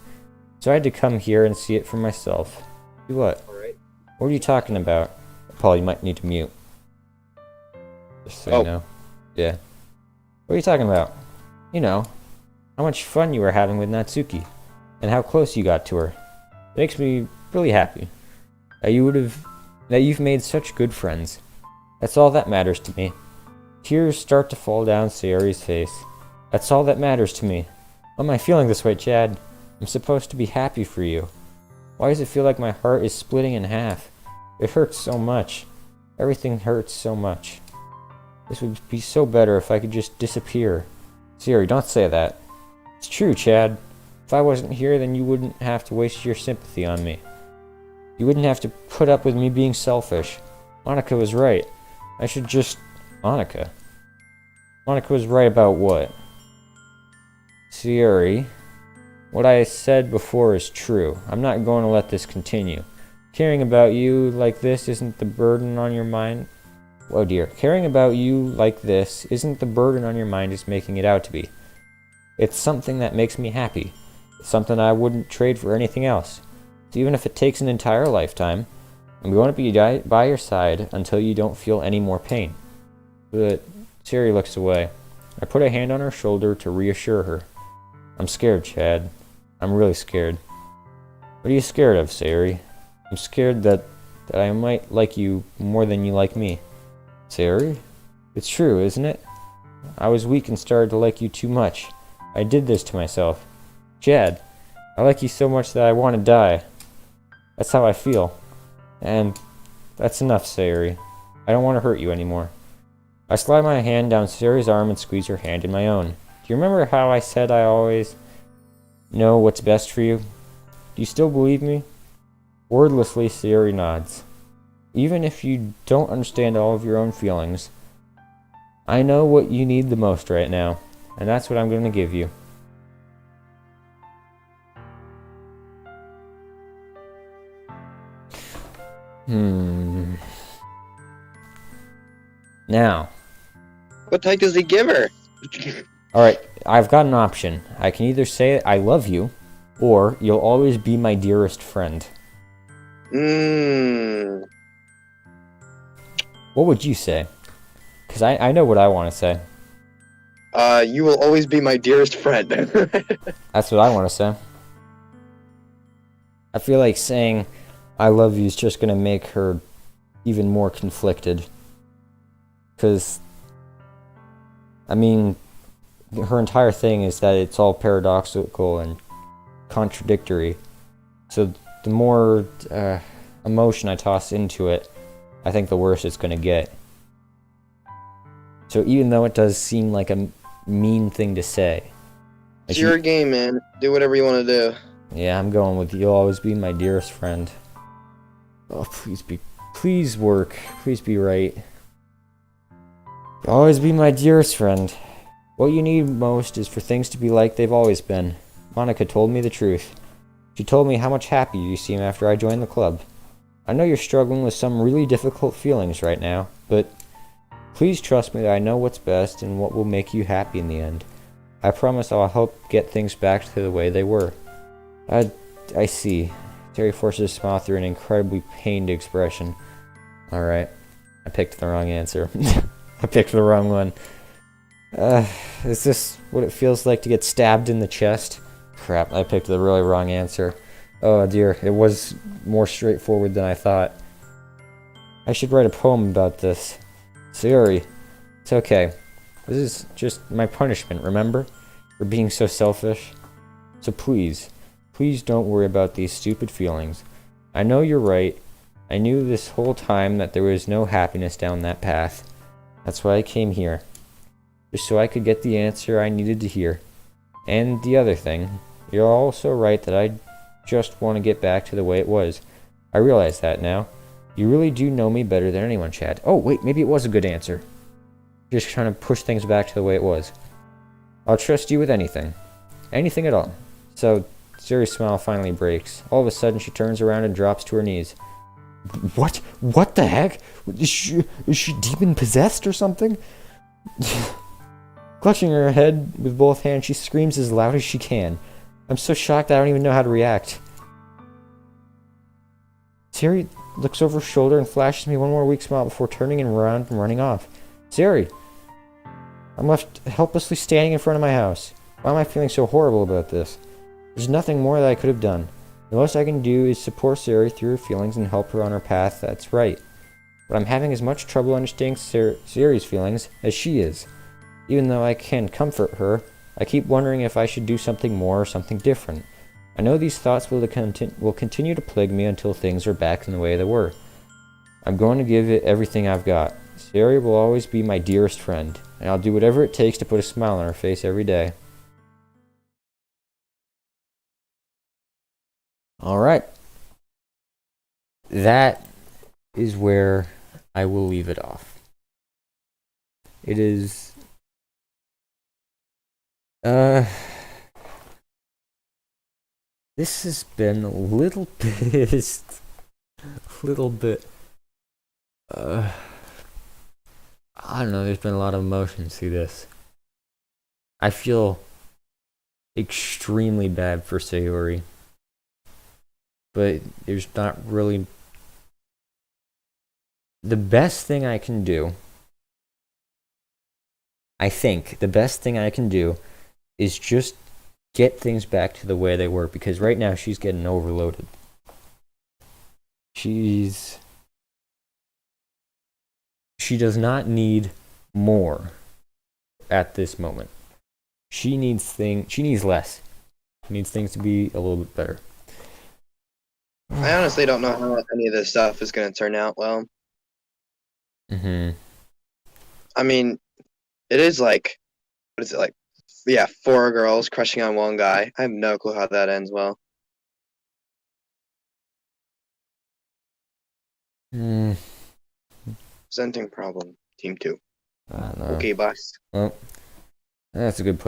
So I had to come here and see it for myself. Do what? What are you talking about? Paul, you might need to mute. Just so you know. Yeah. What are you talking about? You know, how much fun you were having with Natsuki, and how close you got to her. It makes me really happy. That you've made such good friends. That's all that matters to me. Tears start to fall down Sayori's face. That's all that matters to me. Why am I feeling this way, Chad? I'm supposed to be happy for you. Why does it feel like my heart is splitting in half? It hurts so much. Everything hurts so much. This would be so better if I could just disappear. Sayori, don't say that. It's true, Chad. If I wasn't here, then you wouldn't have to waste your sympathy on me. You wouldn't have to put up with me being selfish. Monica was right. I should just... Monica was right about what? Sayori, what I said before is true. I'm not going to let this continue. Caring about you like this isn't the burden on your mind. Oh dear. Caring about you like this isn't the burden on your mind it's making it out to be. It's something that makes me happy. It's something I wouldn't trade for anything else. So even if it takes an entire lifetime, I'm going to be by your side until you don't feel any more pain. But Siri looks away. I put a hand on her shoulder to reassure her. I'm scared, Chad. I'm really scared. What are you scared of, Siri? I'm scared that I might like you more than you like me. Siri? It's true, isn't it? I was weak and started to like you too much. I did this to myself. Chad, I like you so much that I want to die. That's how I feel. And that's enough, Sayuri. I don't want to hurt you anymore. I slide my hand down Sayuri's arm and squeeze her hand in my own. Do you remember how I said I always know what's best for you? Do you still believe me? Wordlessly, Sayuri nods. Even if you don't understand all of your own feelings, I know what you need the most right now, and that's what I'm going to give you. Now. What the heck does he give her? Alright, I've got an option. I can either say I love you, or you'll always be my dearest friend. What would you say? Because I know what I want to say. You will always be my dearest friend. That's what I want to say. I feel like saying I love you is just going to make her even more conflicted. Because, I mean, her entire thing is that it's all paradoxical and contradictory. So the more emotion I toss into it, I think the worse it's going to get. So even though it does seem like a mean thing to say. It's your game, man. Do whatever you want to do. Yeah, I'm going with you'll always be my dearest friend. Oh, please work. Please be right. You'll always be my dearest friend. What you need most is for things to be like they've always been. Monica told me the truth. She told me how much happier you seem after I joined the club. I know you're struggling with some really difficult feelings right now, but please trust me that I know what's best and what will make you happy in the end. I promise I'll help get things back to the way they were. I see. Terry forces a smile through an incredibly pained expression. Alright. I picked the wrong answer. I picked the wrong one. Is this what it feels like to get stabbed in the chest? Crap, I picked the really wrong answer. Oh dear, it was more straightforward than I thought. I should write a poem about this. Sayuri, it's okay. This is just my punishment, remember? For being so selfish. So please don't worry about these stupid feelings. I know you're right. I knew this whole time that there was no happiness down that path. That's why I came here. Just so I could get the answer I needed to hear. And the other thing, you're also right that I just want to get back to the way it was. I realize that now. You really do know me better than anyone, Chad. Oh, wait, maybe it was a good answer. Just trying to push things back to the way it was. I'll trust you with anything. Anything at all. So, Siri's smile finally breaks. All of a sudden, she turns around and drops to her knees. What? What the heck? Is she demon-possessed or something? Clutching her head with both hands, she screams as loud as she can. I'm so shocked I don't even know how to react. Siri looks over her shoulder and flashes me one more weak smile before turning around and running off. Siri! I'm left helplessly standing in front of my house. Why am I feeling so horrible about this? There's nothing more that I could have done. The most I can do is support Siri through her feelings and help her on her path that's right. But I'm having as much trouble understanding Siri's feelings as she is. Even though I can comfort her, I keep wondering if I should do something more or something different. I know these thoughts will continue to plague me until things are back in the way they were. I'm going to give it everything I've got. Siri will always be my dearest friend, and I'll do whatever it takes to put a smile on her face every day. Alright. That is where I will leave it off. It is... This has been a little bit... I don't know, there's been a lot of emotions through this. I feel extremely bad for Sayori. but there's not really. The best thing I can do, I think, the best thing I can do is just get things back to the way they were, because right now she's getting overloaded. She does not need more at this moment. She needs less. She needs things to be a little bit better. I honestly don't know how any of this stuff is going to turn out well. Mm-hmm. I mean, it is like, what is it like? Yeah, 4 girls crushing on one guy. I have no clue how that ends well. Presenting problem, team 2. I don't know. Okay, boss. Well, that's a good place.